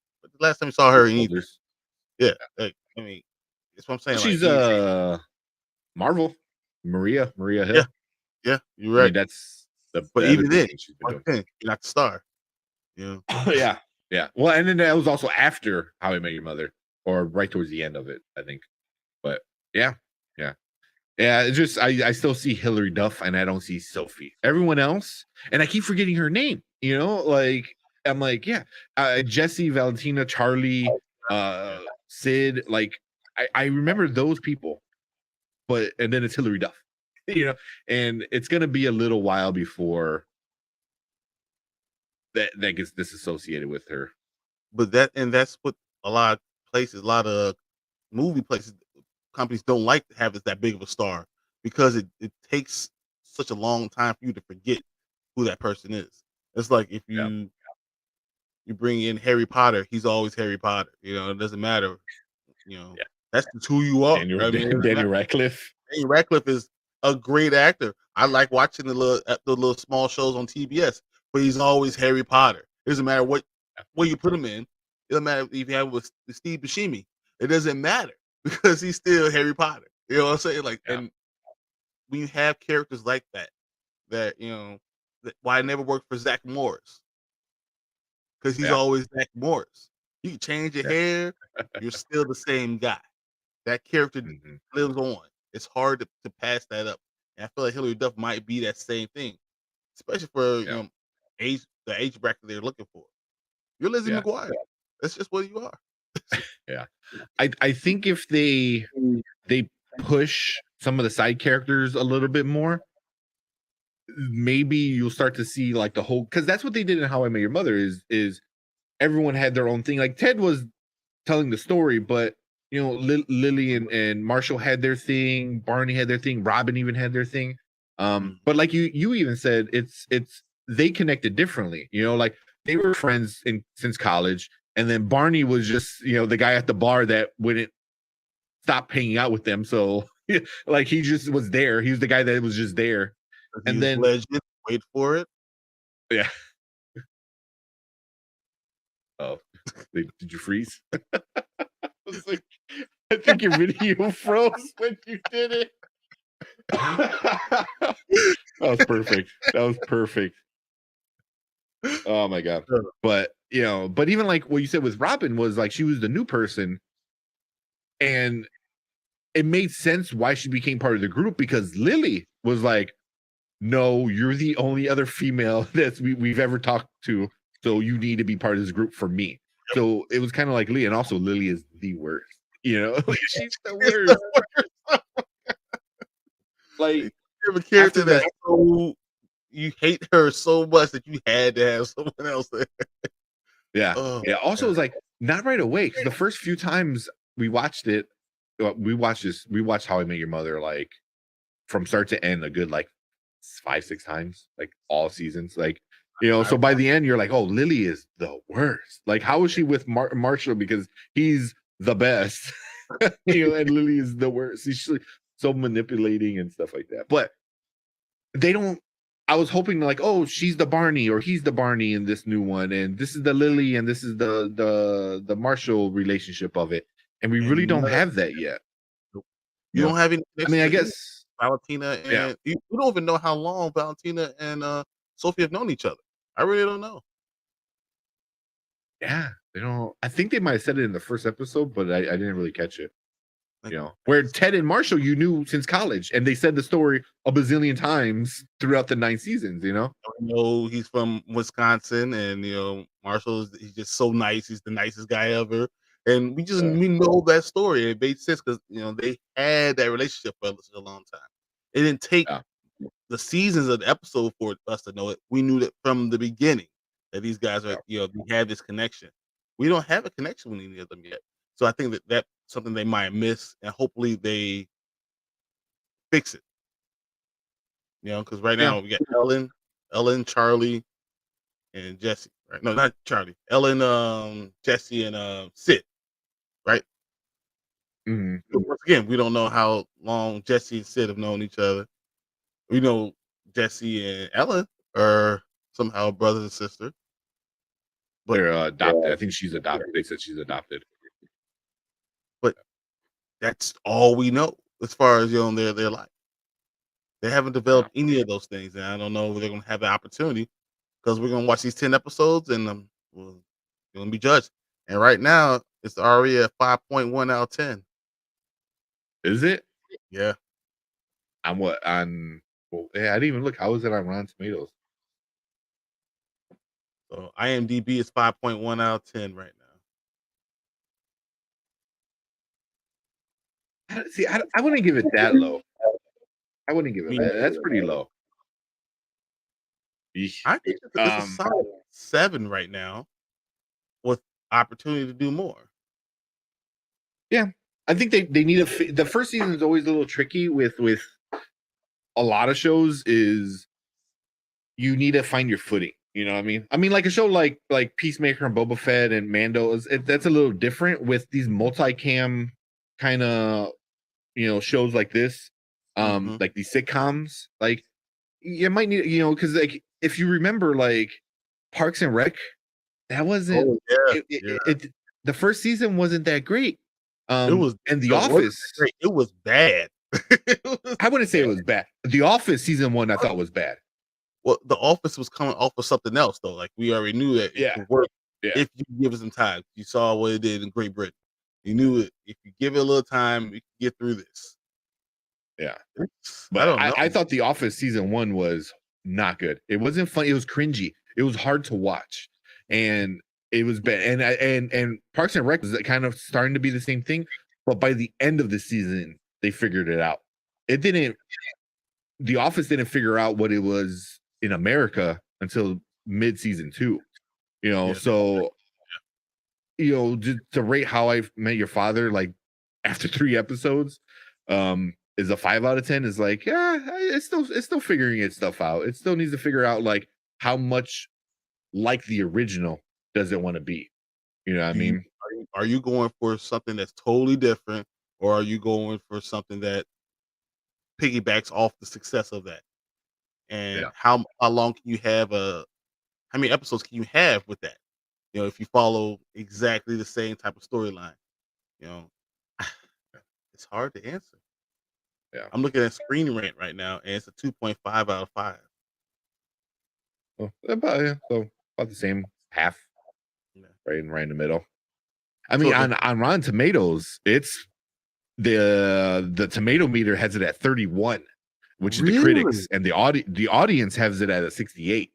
last time you saw her in anything? Yeah. Like, I mean, that's what I'm saying.
She's Marvel. Maria Hill.
Yeah, you're right.
I mean, that's
but even then, you're not the star.
Yeah. Yeah. Well, and then that was also after How I Met Your Mother, or right towards the end of it, I think. But yeah. It's just I still see Hilary Duff, and I don't see Sophie. Everyone else, and I keep forgetting her name. Like I'm like, Jesse, Valentina, Charlie, Sid. Like I remember those people, and then it's Hilary Duff. And it's gonna be a little while before that gets disassociated with her.
But that's what a lot of movie places, companies don't like to have that big of a star, because it takes such a long time for you to forget who that person is. It's like if you bring in Harry Potter, he's always Harry Potter. It doesn't matter. That's just who you are.
Daniel Radcliffe.
Daniel Radcliffe is a great actor. I like watching the little small shows on TBS, but he's always Harry Potter. It doesn't matter what you put him in. It doesn't matter if you have with Steve Buscemi. It doesn't matter, because he's still Harry Potter. You know what I'm saying? Like, and when you have characters like that why I never worked for Zach Morris, because he's always Zach Morris. You can change your hair, you're still the same guy. That character lives on. It's hard to pass that up. And I feel like Hilary Duff might be that same thing, especially for the age bracket they're looking for. You're Lizzie McGuire. That's just what you are.
I think if they push some of the side characters a little bit more, maybe you'll start to see like the whole, because that's what they did in How I Met Your Mother is everyone had their own thing. Like Ted was telling the story, but you know, Lily and Marshall had their thing, Barney had their thing, Robin even had their thing. But like you even said, it's they connected differently. You know, like they were friends since college, and then Barney was just, you know, the guy at the bar that wouldn't stop hanging out with them. So like he just was there. He was the guy that was just there. And then
legend. Wait for it.
Yeah. Oh, did you freeze? Like, I think your video froze when you did it. That was perfect. That was perfect. Oh my god. But you know, but even like what you said with Robin was like she was the new person, and it made sense why she became part of the group, because Lily was like, no, you're the only other female that we've ever talked to, so you need to be part of this group for me. So it was kind of like Lee, and also Lily is the worst. You know, like she's the worst. Like
you have a character that you hate her so much that you had to have someone else there.
Yeah. Yeah. Also, it was like not right away, because the first few times we watched it, we watched How I Met Your Mother like from start to end a good like 5-6 times, like all seasons, like, you know. So by the end you're like, oh, Lily is the worst. Like, how is she with Marshall, because he's the best? You know, and Lily is the worst. She's so manipulating and stuff like that. But they don't, I was hoping like, oh, she's the Barney or he's the Barney in this new one, and this is the Lily and this is the Marshall relationship of it, and we really don't have that yet.
You don't have any.
I mean, I guess
Valentina and you don't even know how long Valentina and Sophie have known each other. I really don't know.
Yeah, they don't. I think they might have said it in the first episode, but I didn't really catch it. You know, where Ted and Marshall you knew since college, and they said the story a bazillion times throughout the 9 seasons. You know,
he's from Wisconsin, and you know he's just so nice. He's the nicest guy ever, and we know that story. It made sense because you know they had that relationship for such a long time. It didn't take the seasons of the episode for us to know it. We knew that from the beginning that these guys are, you know, they have this connection. We don't have a connection with any of them yet. So I think that that's something they might miss, and hopefully they fix it. You know, because right now we got Ellen, Charlie, and Jesse. Right? No, not Charlie. Ellen, Jesse, and Sid. Right.
Mm-hmm.
Once again, we don't know how long Jesse and Sid have known each other. We know Jesse and Ellen are somehow brother and sister.
But they're adopted. I think she's adopted. They said she's adopted.
But that's all we know as far as, you know, their life. They haven't developed any of those things, and I don't know if they're going to have the opportunity, because we're going to watch these 10 episodes and we're going to be judged. And right now, it's already a 5.1 out of 10.
Is it?
Yeah.
On what? Well, I didn't even look. How is it on Rotten Tomatoes?
So IMDb is 5.1 out of 10 right
now. See, I wouldn't give it that low. I wouldn't give it that. That's pretty low.
I think it's a solid 7 right now, with opportunity to do more.
Yeah, I think they need the first season is always a little tricky with a lot of shows. Is you need to find your footing. You know what I mean? I mean, like a show like Peacemaker and Boba Fett and Mando that's a little different with these multicam kind of, you know, shows like this, like these sitcoms. Like you might need, you know, because like if you remember like Parks and Rec, that wasn't the first season wasn't that great.
It was,
and The Office.
It was bad.
I wouldn't say it was bad. The Office season 1 I thought was bad.
Well, The Office was coming off of something else though. Like we already knew that it could work if you give it some time. You saw what it did in Great Britain. You knew it. If you give it a little time, we can get through this.
Yeah, but I thought The Office season 1 was not good. It wasn't fun. It was cringy. It was hard to watch, and it was bad. And Parks and Rec was kind of starting to be the same thing. But by the end of the season, they figured it out. It didn't. The Office didn't figure out what it was in America until mid-season 2. You know, so you know, to rate How I Met Your Father like after 3 episodes, is a 5 out of 10. Is like, yeah, it's still figuring its stuff out. It still needs to figure out like how much like the original does it want to be. You know what I mean?
Are you going for something that's totally different, or are you going for something that piggybacks off the success of that? And how long can you have how many episodes can you have with that? You know, if you follow exactly the same type of storyline, you know, it's hard to answer.
Yeah.
I'm looking at Screen Rant right now, and it's a 2.5 out of 5.
So about the same half, right in the middle. I mean, on Rotten Tomatoes, it's the tomato meter has it at 31, which is the critics, and the audience has it at a 68.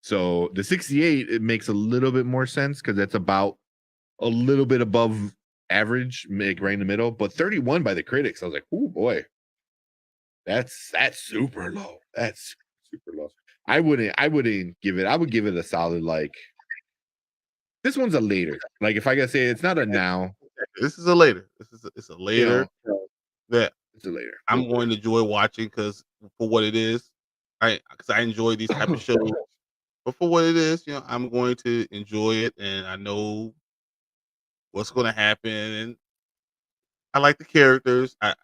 So the 68, it makes a little bit more sense because that's about a little bit above average, right in the middle. But 31 by the critics, I was like, oh boy, that's super low. That's super low. I wouldn't give it. I would give it a solid like. This one's a later. Like if I gotta say, it's not a now.
This is a later. It's a later that
it's a later.
I'm going to enjoy watching because for what it is, because I enjoy these type of shows. But for what it is, you know, I'm going to enjoy it, and I know what's going to happen. And I like the characters. I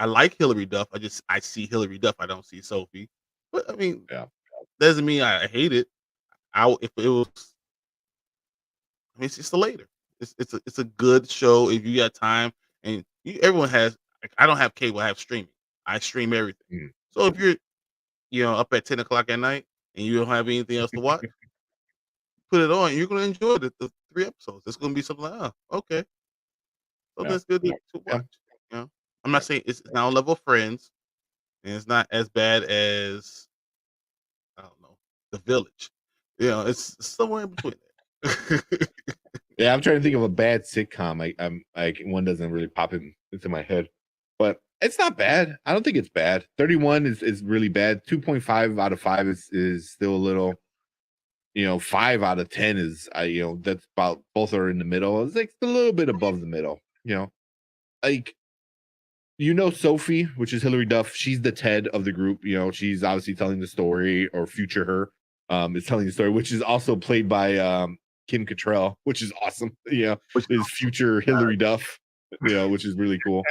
like Hilary Duff. I see Hilary Duff. I don't see Sophie. But I mean, doesn't mean I hate it. If it was, I mean, it's just a later. It's a good show if you got time, and everyone has. Like, I don't have cable. I have streaming. I stream everything. So if you're, you know, up at 10 o'clock at night and you don't have anything else to watch, put it on. You're gonna enjoy the 3 episodes. It's gonna be something like, oh, okay, so that's good to watch. You know, I'm not saying it's not on level of Friends, and it's not as bad as I don't know The Village. You know, it's somewhere in between.
Yeah, I'm trying to think of a bad sitcom. I'm like one doesn't really pop into my head, but it's not bad. I don't think it's bad. 31 is really bad. 2.5 out of 5 is still a little. You know, 5 out of 10 is you know, that's about both are in the middle. It's like a little bit above the middle. You know, like you know, Sophie, which is Hilary Duff. She's the Ted of the group. You know, she's obviously telling the story, or future her is telling the story, which is also played by Kim Cattrall, which is awesome. You know, is future Hilary Duff. You know, which is really cool.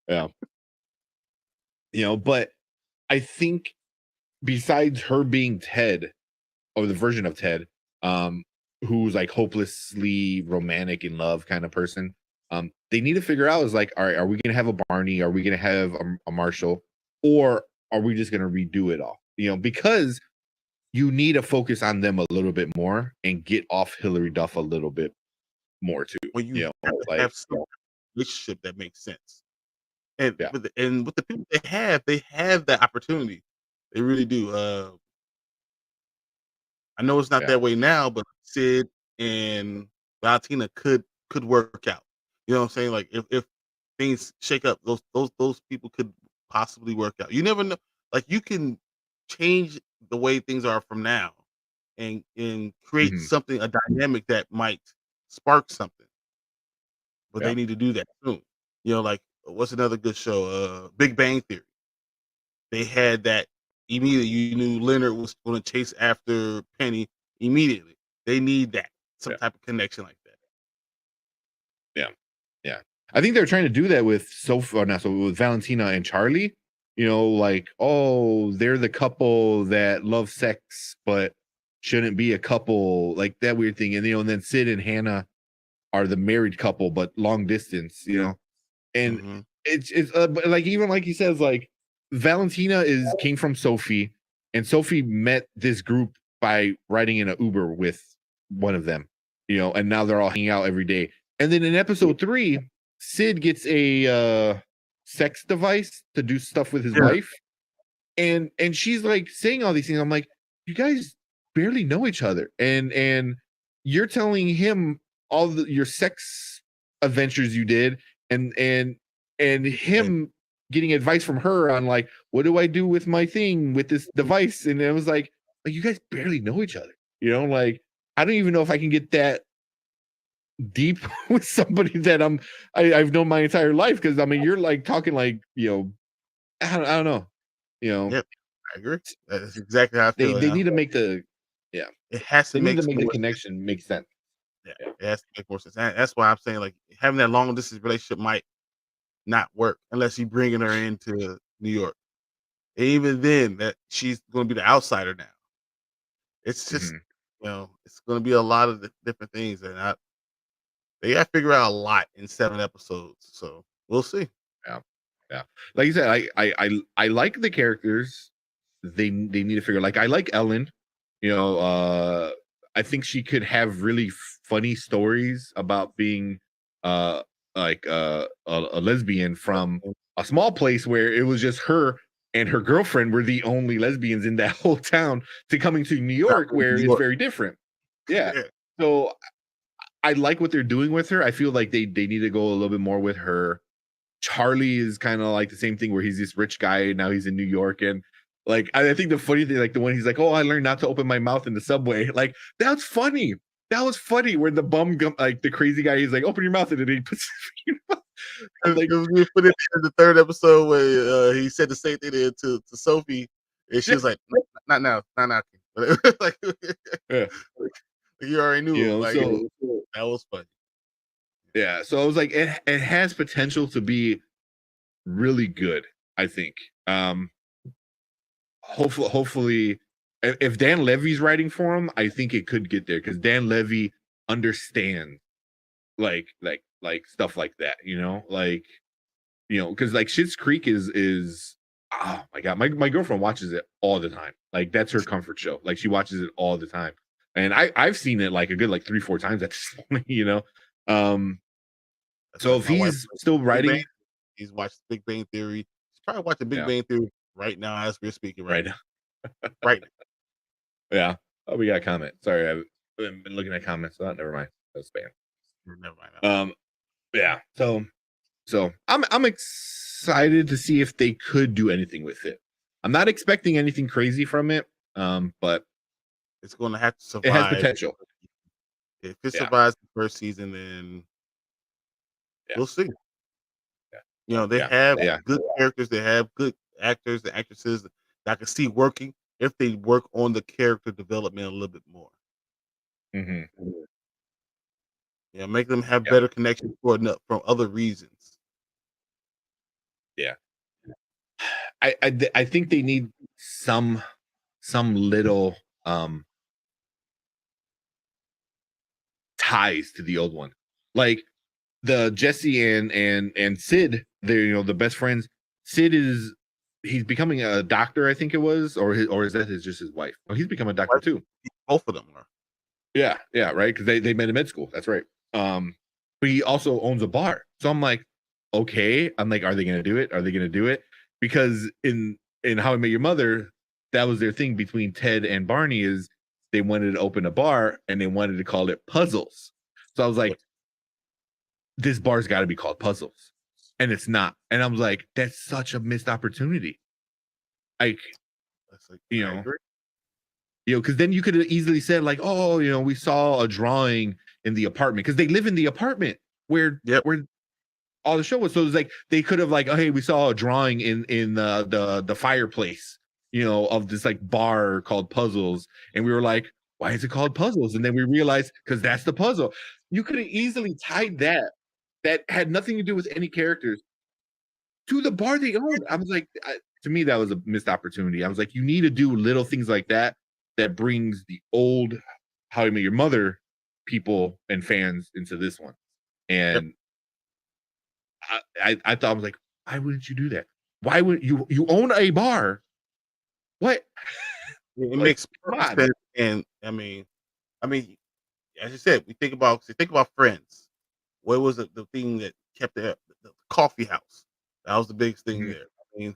Yeah. You know, but I think besides her being Ted, or the version of Ted, who's like hopelessly romantic in love kind of person, they need to figure out is like, all right, are we gonna have a Barney? Are we gonna have a Marshall? Or are we just gonna redo it all? You know, because you need to focus on them a little bit more and get off Hilary Duff a little bit more too.
Well, you have to have some relationship that makes sense. And with the people they have that opportunity. They really do. I know it's not that way now, but Sid and Valentina could work out. You know what I'm saying? Like if things shake up, those people could possibly work out. You never know. Like you can change the way things are from now and create something, a dynamic that might spark something. But they need to do that soon. You know, like what's another good show? Big Bang Theory. They had that immediately. You knew Leonard was going to chase after Penny immediately. They need that some type of connection like that.
Yeah. I think they're trying to do that with with Valentina and Charlie. You know, like, oh, they're the couple that love sex but shouldn't be a couple, like that weird thing. And you know, and then Sid and Hannah are the married couple but long distance. You know, and it's like even like he says, like Valentina came from Sophie, and Sophie met this group by riding in an Uber with one of them. You know, and now they're all hanging out every day. And then in episode 3, Sid gets a sex device to do stuff with his wife, and she's like saying all these things. I'm like, you guys barely know each other, and you're telling him all your sex adventures you did, and him getting advice from her on like, what do I do with my thing with this device? And it was like you guys barely know each other, like I don't even know if I can get that deep with somebody that I've known my entire life, because I mean you're like talking like I don't know,
Yep, I agree. That's exactly how I feel.
they need to make the
it has to
they need
make
to make the
more
connection make sense.
Yeah, it has to make more sense. And that's why I'm saying like having that long distance relationship might not work unless you bringing her into New York. And even then, that she's going to be the outsider now. It's just it's going to be a lot of different things, and they got to figure out a lot in 7 episodes. So we'll see.
Yeah, like you said, I like the characters. They need to figure, like I like Ellen. I think she could have really funny stories about being like a lesbian from a small place where it was just her and her girlfriend were the only lesbians in that whole town, to coming to New York where it's very different. Yeah. So I like what they're doing with her. I feel like they need to go a little bit more with her. Charlie is kind of like the same thing, where he's this rich guy and now he's in New York, and like I think the funny thing, like the one he's like, oh, I learned not to open my mouth in the subway. Like that's funny. That was funny. Where the like the crazy guy, he's like, open your mouth, and then he puts.
Like we put it in the 3rd episode where he said the same thing to Sophie, and she was like, not now, not now. Like you already knew. Like
so
that was funny.
Yeah, so I was like, it has potential to be really good, I think. Hopefully, if Dan Levy's writing for him, I think it could get there, because Dan Levy understands like stuff like that, because like Schitt's Creek is oh my god, my girlfriend watches it all the time. Like that's her comfort show. Like she watches it all the time, and I've seen it like a good like 3-4 times at this point. So if he's still writing,
he's watched Big Bang Theory. He's probably watching Big Bang Theory right now as we're speaking right now. Right.
Yeah. Oh, we got a comment. Sorry, I've been looking at comments. Oh, never mind. That's spam.
Never mind.
Yeah. So I'm excited to see if they could do anything with it. I'm not expecting anything crazy from it. But
it's going to have to survive.
It has potential.
If it survives the first season, then we'll see. They have good characters. They have good actors and actresses that I can see working if they work on the character development a little bit more. Make them have better connections from other reasons.
Yeah, I think they need some little ties to the old one, like the Jesse and Sid. They're the best friends. Sid he's becoming a doctor, I think it was, or is that just his wife? Oh, he's become a doctor too.
Both of them are.
Yeah, right. Because they met in med school. That's right. But he also owns a bar. So I'm like, okay. I'm like, are they gonna do it? Are they gonna do it? Because in How I Met Your Mother, that was their thing between Ted and Barney, is they wanted to open a bar and they wanted to call it Puzzles. So I was like, this bar's got to be called Puzzles, and it's not. And I was like, that's such a missed opportunity. Like, because then you could have easily said like, oh, we saw a drawing in the apartment, because they live in the apartment where all the show was. So it was like they could have like, oh, hey, we saw a drawing in the fireplace, of this like bar called Puzzles, and we were like, why is it called Puzzles? And then we realized because that's the puzzle. You could have easily tied that had nothing to do with any characters to the bar they owned. I was like, to me, that was a missed opportunity. I was like, you need to do little things like that brings the old How I Met Your Mother people and fans into this one. And I thought, I was like, why wouldn't you do that? Why would you own a bar? What?
It makes sense. And I mean, as you said, we think about Friends. What was the thing that kept the coffee house? That was the biggest thing there. I mean,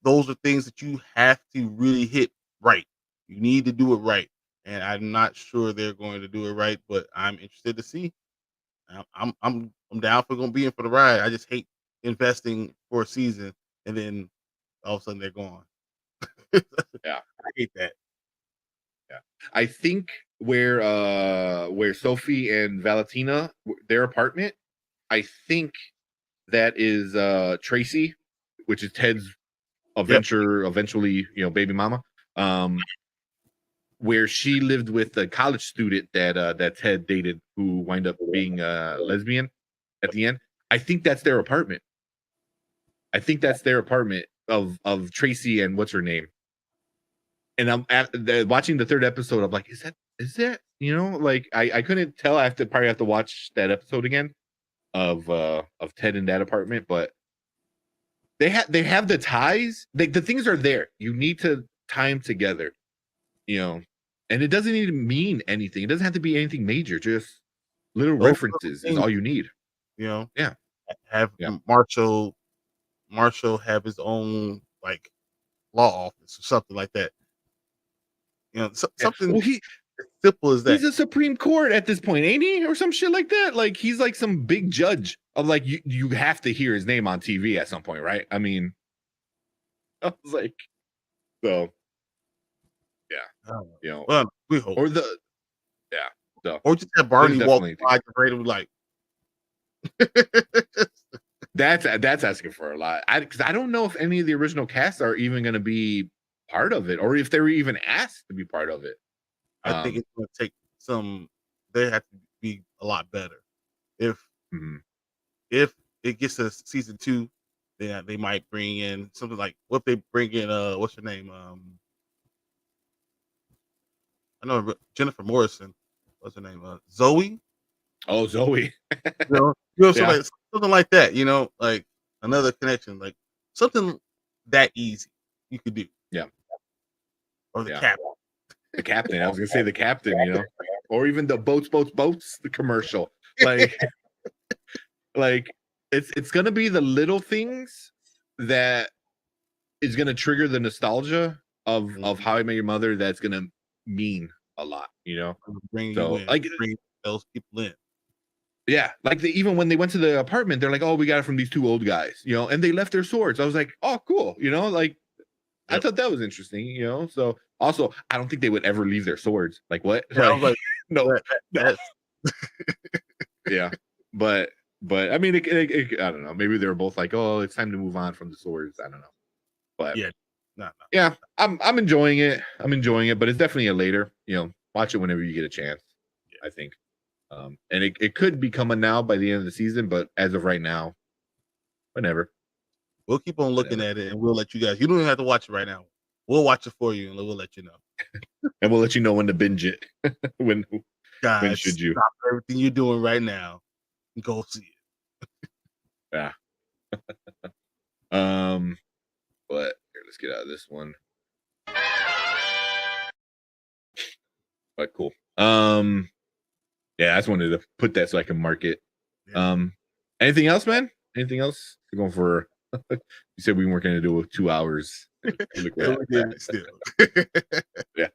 those are things that you have to really hit right. You need to do it right, and I'm not sure they're going to do it right, but I'm interested to see. I'm down for going to be in for the ride. I just hate investing for a season and then all of a sudden they're gone.
Yeah,
I hate that.
Yeah, I think where Sophie and Valentina, their apartment, I think that is Tracy, which is Ted's eventually, baby mama. Where she lived with a college student that Ted dated, who wind up being a lesbian at the end. I think that's their apartment. I think that's their apartment of Tracy and what's her name. And I'm watching the third episode. I'm like, is that? Like I couldn't tell. I probably have to watch that episode again of Ted in that apartment. But they have the ties. The things are there. You need to tie them together. And it doesn't even mean anything. It doesn't have to be anything major. Just little references is all you need.
Yeah.
Yeah.
Marshall have his own like law office or something like that. Something as simple as that.
He's a Supreme Court at this point, ain't he? Or some shit like that. Like he's like some big judge of like you have to hear his name on TV at some point, right? I mean, I was like, so yeah.
Well, we hope.
Or
or just have Barney walk by the radio like
that's asking for a lot. Because I don't know if any of the original cast are even going to be part of it, or if they were even asked to be part of it.
I think it's going to take some. They have to be a lot better. If it gets to season 2, then they might bring in something like what they bring in. What's her name? I know Jennifer Morrison. What's her name? Zoe.
Oh, Zoe.
Something like that. Like another connection, like something that easy you could do.
Yeah.
Or the captain.
The captain. I was gonna say the captain. Or even the boats. The commercial. Like, like it's gonna be the little things that is gonna trigger the nostalgia of How I Met Your Mother. That's gonna mean a lot,
bring those people in.
Yeah, like even when they went to the apartment, they're like, "Oh, we got it from these 2 old guys," and they left their swords. I was like, "Oh, cool," like I thought that was interesting, So also, I don't think they would ever leave their swords. Like what?
Like,
no. Yeah, but I mean, I don't know. Maybe they were both like, "Oh, it's time to move on from the swords." I don't know, but yeah, I'm enjoying it. But it's definitely a later. Watch it whenever you get a chance. I think, and it could be coming now by the end of the season, but as of right now, whenever.
We'll keep on looking at it, and we'll let you guys. You don't even have to watch it right now. We'll watch it for you, and we'll let you know.
And we'll let you know when to binge it. when should you
stop everything you're doing right now and go see it?
Yeah. But here, let's get out of this one. But cool. Yeah, I just wanted to put that so I can mark it. Yeah. Anything else, man? Anything else? We're going for. You said we weren't going to do 2 hours.
Still.
Yeah.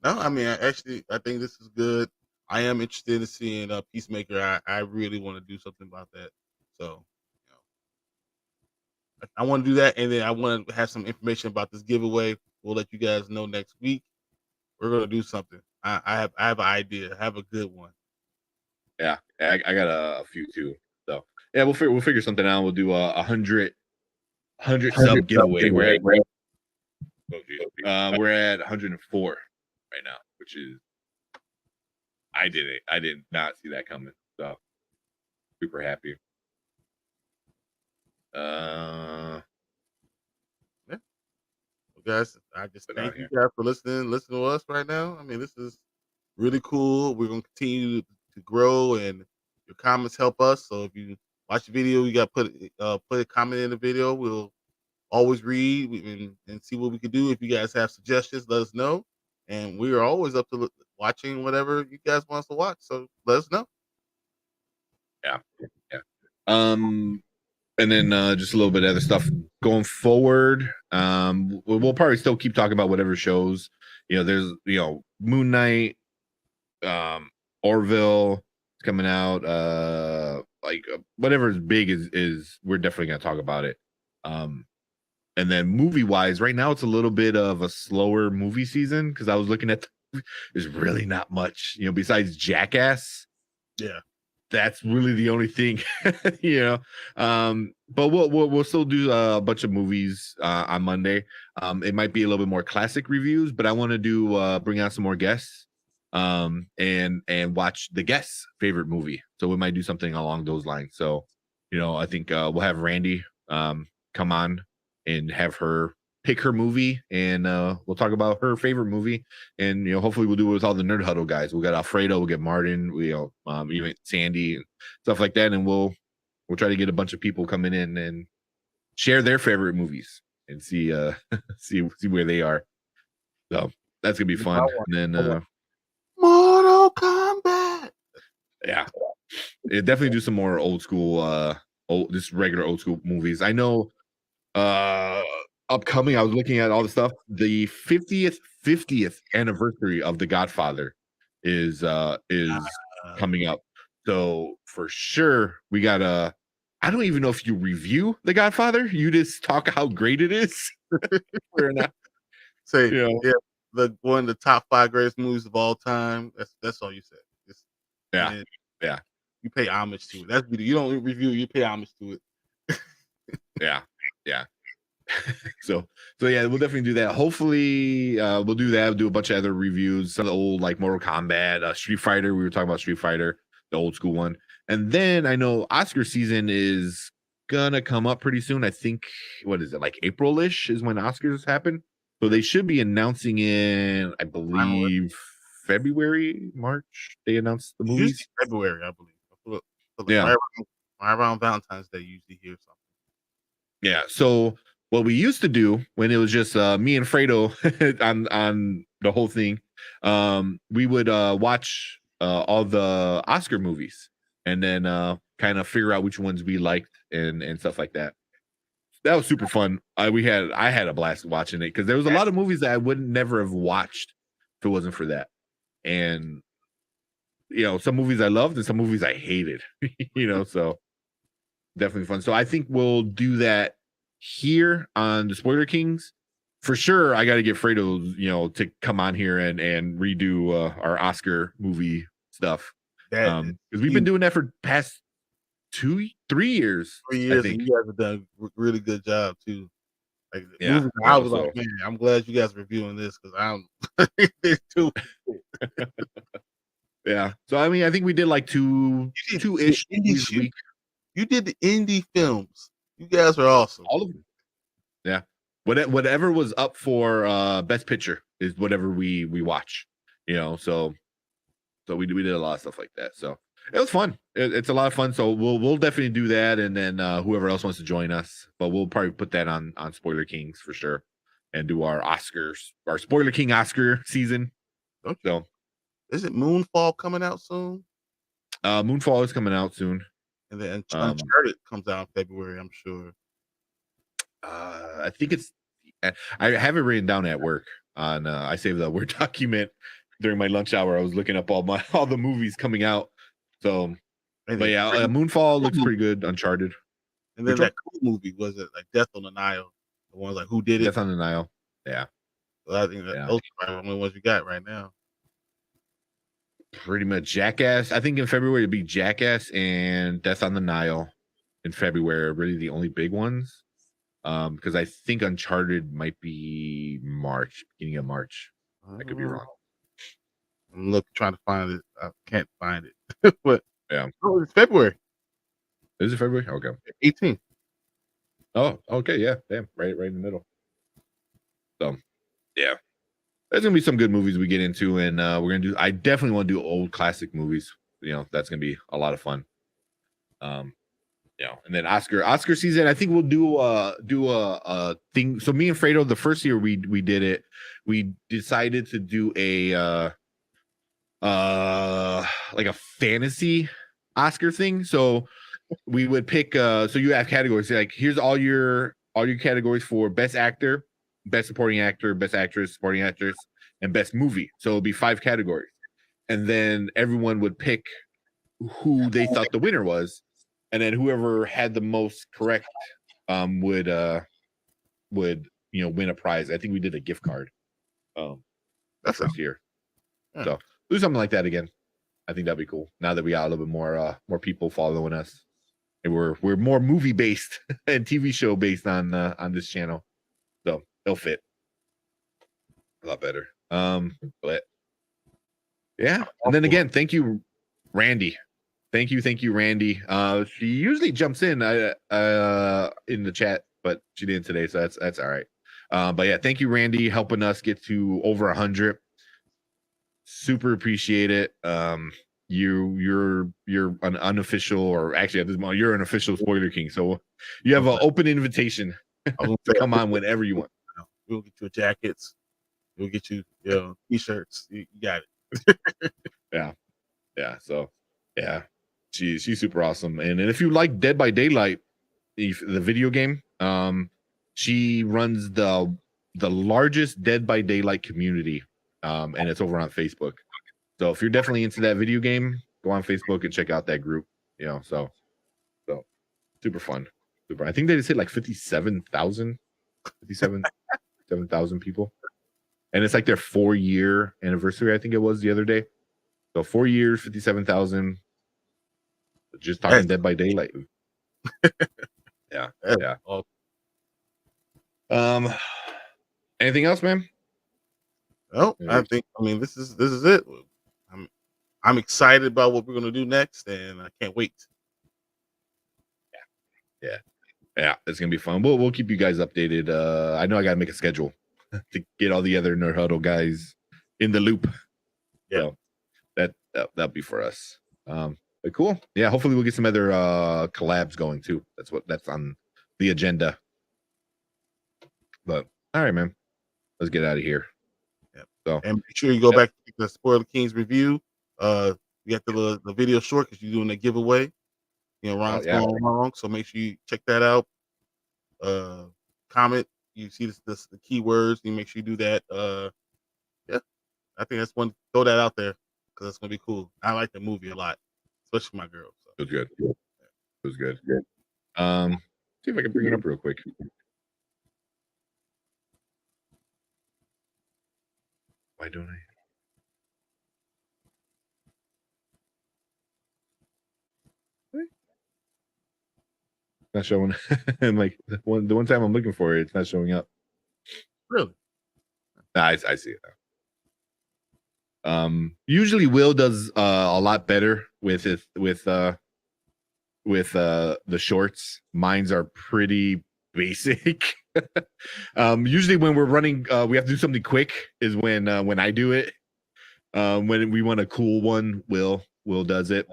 No, I mean, I think this is good. I am interested in seeing Peacemaker. I really want to do something about that. So, I want to do that, and then I want to have some information about this giveaway. We'll let you guys know next week. We're gonna do something. I have an idea. I have a good one.
Yeah, I got a few too. So yeah, we'll figure something out. We'll do a 100 sub giveaway. We're at 104 right now, which is I did not see that coming. So super happy.
Yeah. Well, guys, I just thank you guys for listening to us right now. I mean, this is really cool. We're gonna continue to grow, and your comments help us. So if you watch the video, you got to put a comment in the video. We'll always read and see what we can do. If you guys have suggestions, let us know. And we are always up to watching whatever you guys want us to watch. So let us know.
Yeah. And then just a little bit of other stuff going forward. We'll probably still keep talking about whatever shows. There's Moon Knight, Orville is coming out. like whatever is big is we're definitely gonna talk about it. And then movie wise, right now it's a little bit of a slower movie season because I was looking at there's really not much, besides Jackass.
Yeah,
that's really the only thing, but we'll still do a bunch of movies on Monday. It might be a little bit more classic reviews, but I want to do bring out some more guests and watch the guests' favorite movie. So we might do something along those lines. So I think we'll have Randy come on and have her pick her movie, and we'll talk about her favorite movie, and hopefully we'll do it with all the Nerd Huddle guys. We'll get Alfredo, we'll get Martin, even Sandy and stuff like that, and we'll try to get a bunch of people coming in and share their favorite movies and see see where they are. So that's gonna be fun. And then
Mortal Kombat.
Yeah, definitely do some more old school just regular old school movies. I know upcoming, I was looking at all the stuff. The 50th anniversary of The Godfather is coming up. So for sure we gotta, I don't even know if you review The Godfather, you just talk how great it is. Or not.
Say one of the top 5 greatest movies of all time. That's all you said.
Yeah.
You pay homage to it. That's you don't review, you pay homage to it.
Yeah. So yeah, we'll definitely do that. Hopefully we'll do that. We'll do a bunch of other reviews, some of the old like Mortal Kombat, Street Fighter. We were talking about Street Fighter, the old school one. And then I know Oscar season is gonna come up pretty soon. I think, what is it, like April-ish is when Oscars happen. So they should be announcing in, I believe, February, March. They announced the movies.
Usually February, I believe.
Yeah.
Right around Valentine's Day, usually hear something.
Yeah. So what we used to do when it was just me and Fredo on the whole thing, we would watch all the Oscar movies and then kind of figure out which ones we liked and stuff like that. That was super fun. I had a blast watching it because there was a lot of movies that I would never have watched if it wasn't for that. And some movies I loved and some movies I hated. So definitely fun. So I think we'll do that here on the Spoiler Kings. For sure, I got to get Fredo, to come on here and redo our Oscar movie stuff. Because we've been doing that for past 3 years. 3 years,
I think. And you guys have done a really good job too. Like,
yeah,
I was like, man, I'm glad you guys are reviewing this because I'm too.
Yeah. So I mean, I think we did like two-ish this week.
You did the indie films. You guys are awesome.
All of them. Yeah. Whatever was up for best picture is whatever we watch. So we did a lot of stuff like that. So it was fun. It's a lot of fun. So we'll definitely do that, and then whoever else wants to join us. But we'll probably put that on Spoiler Kings for sure, and do our Oscars, our Spoiler King Oscar season.
Okay.
So
is it Moonfall coming out soon?
Moonfall is coming out soon.
And then Uncharted comes out in February, I'm sure.
I think I have it written down at work on I saved the Word document during my lunch hour. I was looking up all the movies coming out. So but yeah, Moonfall looks pretty good. Uncharted.
And then that cool movie, was it like Death on the Nile? The one like who did it?
Death on the Nile. Yeah.
So I think those are the only ones we got right now.
Pretty much Jackass. I think in February it'd be Jackass and Death on the Nile. In February are really the only big ones. Because I think Uncharted might be March, beginning of March. I could be wrong.
I'm trying to find it. I can't find it. But
yeah.
Oh, it's February.
Is it February? Okay.
18th.
Oh, okay, yeah. Damn, right in the middle. So yeah. There's gonna be some good movies we get into, and we're gonna do. I definitely want to do old classic movies. That's gonna be a lot of fun. And then Oscar season. I think we'll do a thing. So me and Fredo, the first year we did it, we decided to do a like a fantasy Oscar thing. So we would pick. So you have categories. Like here's all your categories for best actor, best supporting actor, best actress, supporting actress, and best movie. So it'll be 5 categories. And then everyone would pick who they thought the winner was. and then whoever had the most correct would win a prize. I think we did a gift card. That's first year. Yeah. So do something like that again. I think that'd be cool. Now that we got a little bit more people following us, and we're more movie based and TV show based on this channel, so it'll fit a lot better. But yeah, and then again, thank you, Randy. Thank you, Randy. She usually jumps in the chat, but she didn't today, so that's all right. But yeah, thank you, Randy, helping us get to over 100. Super appreciate it. You're an unofficial, or actually at this moment you're an official Spoiler King, so you have an open invitation to come on whenever you want.
We'll get you jackets. We'll get you t-shirts. You got it.
yeah. So yeah, she's super awesome. And if you like Dead by Daylight, the video game, she runs the largest Dead by Daylight community, and it's over on Facebook. So if you're definitely into that video game, go on Facebook and check out that group. So super fun. I think they just hit like 57,000 people, and it's like their 4-year anniversary. I think it was the other day. So 4 years, 57,000. Just talking Dead by Daylight. Yeah. Anything else, man?
No, I mean this is it. I'm excited about what we're gonna do next, and I can't wait.
Yeah, it's gonna be fun. We'll keep you guys updated. I know I gotta make a schedule to get all the other Nerd Huddle guys in the loop.
Yeah,
so that'll be for us. But cool. Yeah, hopefully we'll get some other collabs going too. That's on the agenda. But all right, man, let's get out of here.
Yeah. So and make sure you go back to the Spoiler Kings review. You got the video short because you're doing a giveaway. Ron's going wrong, so make sure you check that out. Comment. You see the keywords. You make sure you do that. Yeah, I think that's one. Throw that out there because it's gonna be cool. I like the movie a lot, especially my girl. So.
It was good. It was good. See if I can bring it up real quick. Why don't I? Not showing. And like the one time I'm looking for it, it's not showing up.
Really?
Nah, I see it now. Usually Will does a lot better with the shorts. Mine's are pretty basic. Usually when we're running, we have to do something quick. Is when I do it. When we want a cool one, Will does it.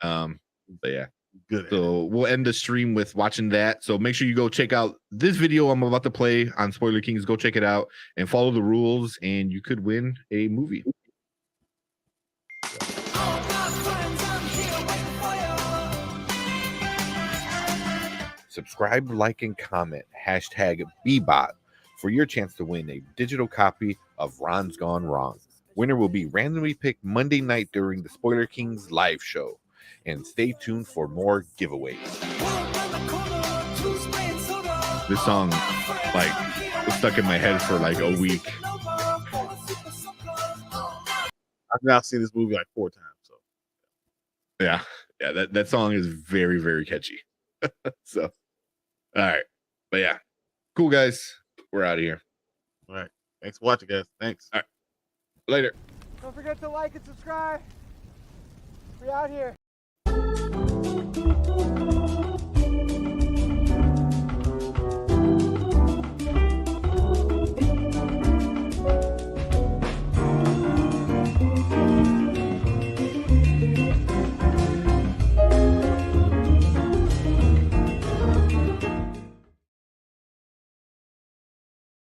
But yeah.
Good.
So we'll end the stream with watching that. So make sure you go check out this video I'm about to play on Spoiler Kings. Go check it out and follow the rules, and you could win a movie. Subscribe, like, and comment #BBot for your chance to win a digital copy of Ron's Gone Wrong. Winner will be randomly picked Monday night during the Spoiler Kings live show. And stay tuned for more giveaways. This song, was stuck in my head for like a week.
I've now seen this movie like 4 times. So
yeah, that song is very, very catchy. So, all right, but yeah, cool guys, we're out of here.
All right, thanks for watching, guys. Thanks.
All right, later.
Don't forget to like and subscribe. We're out here.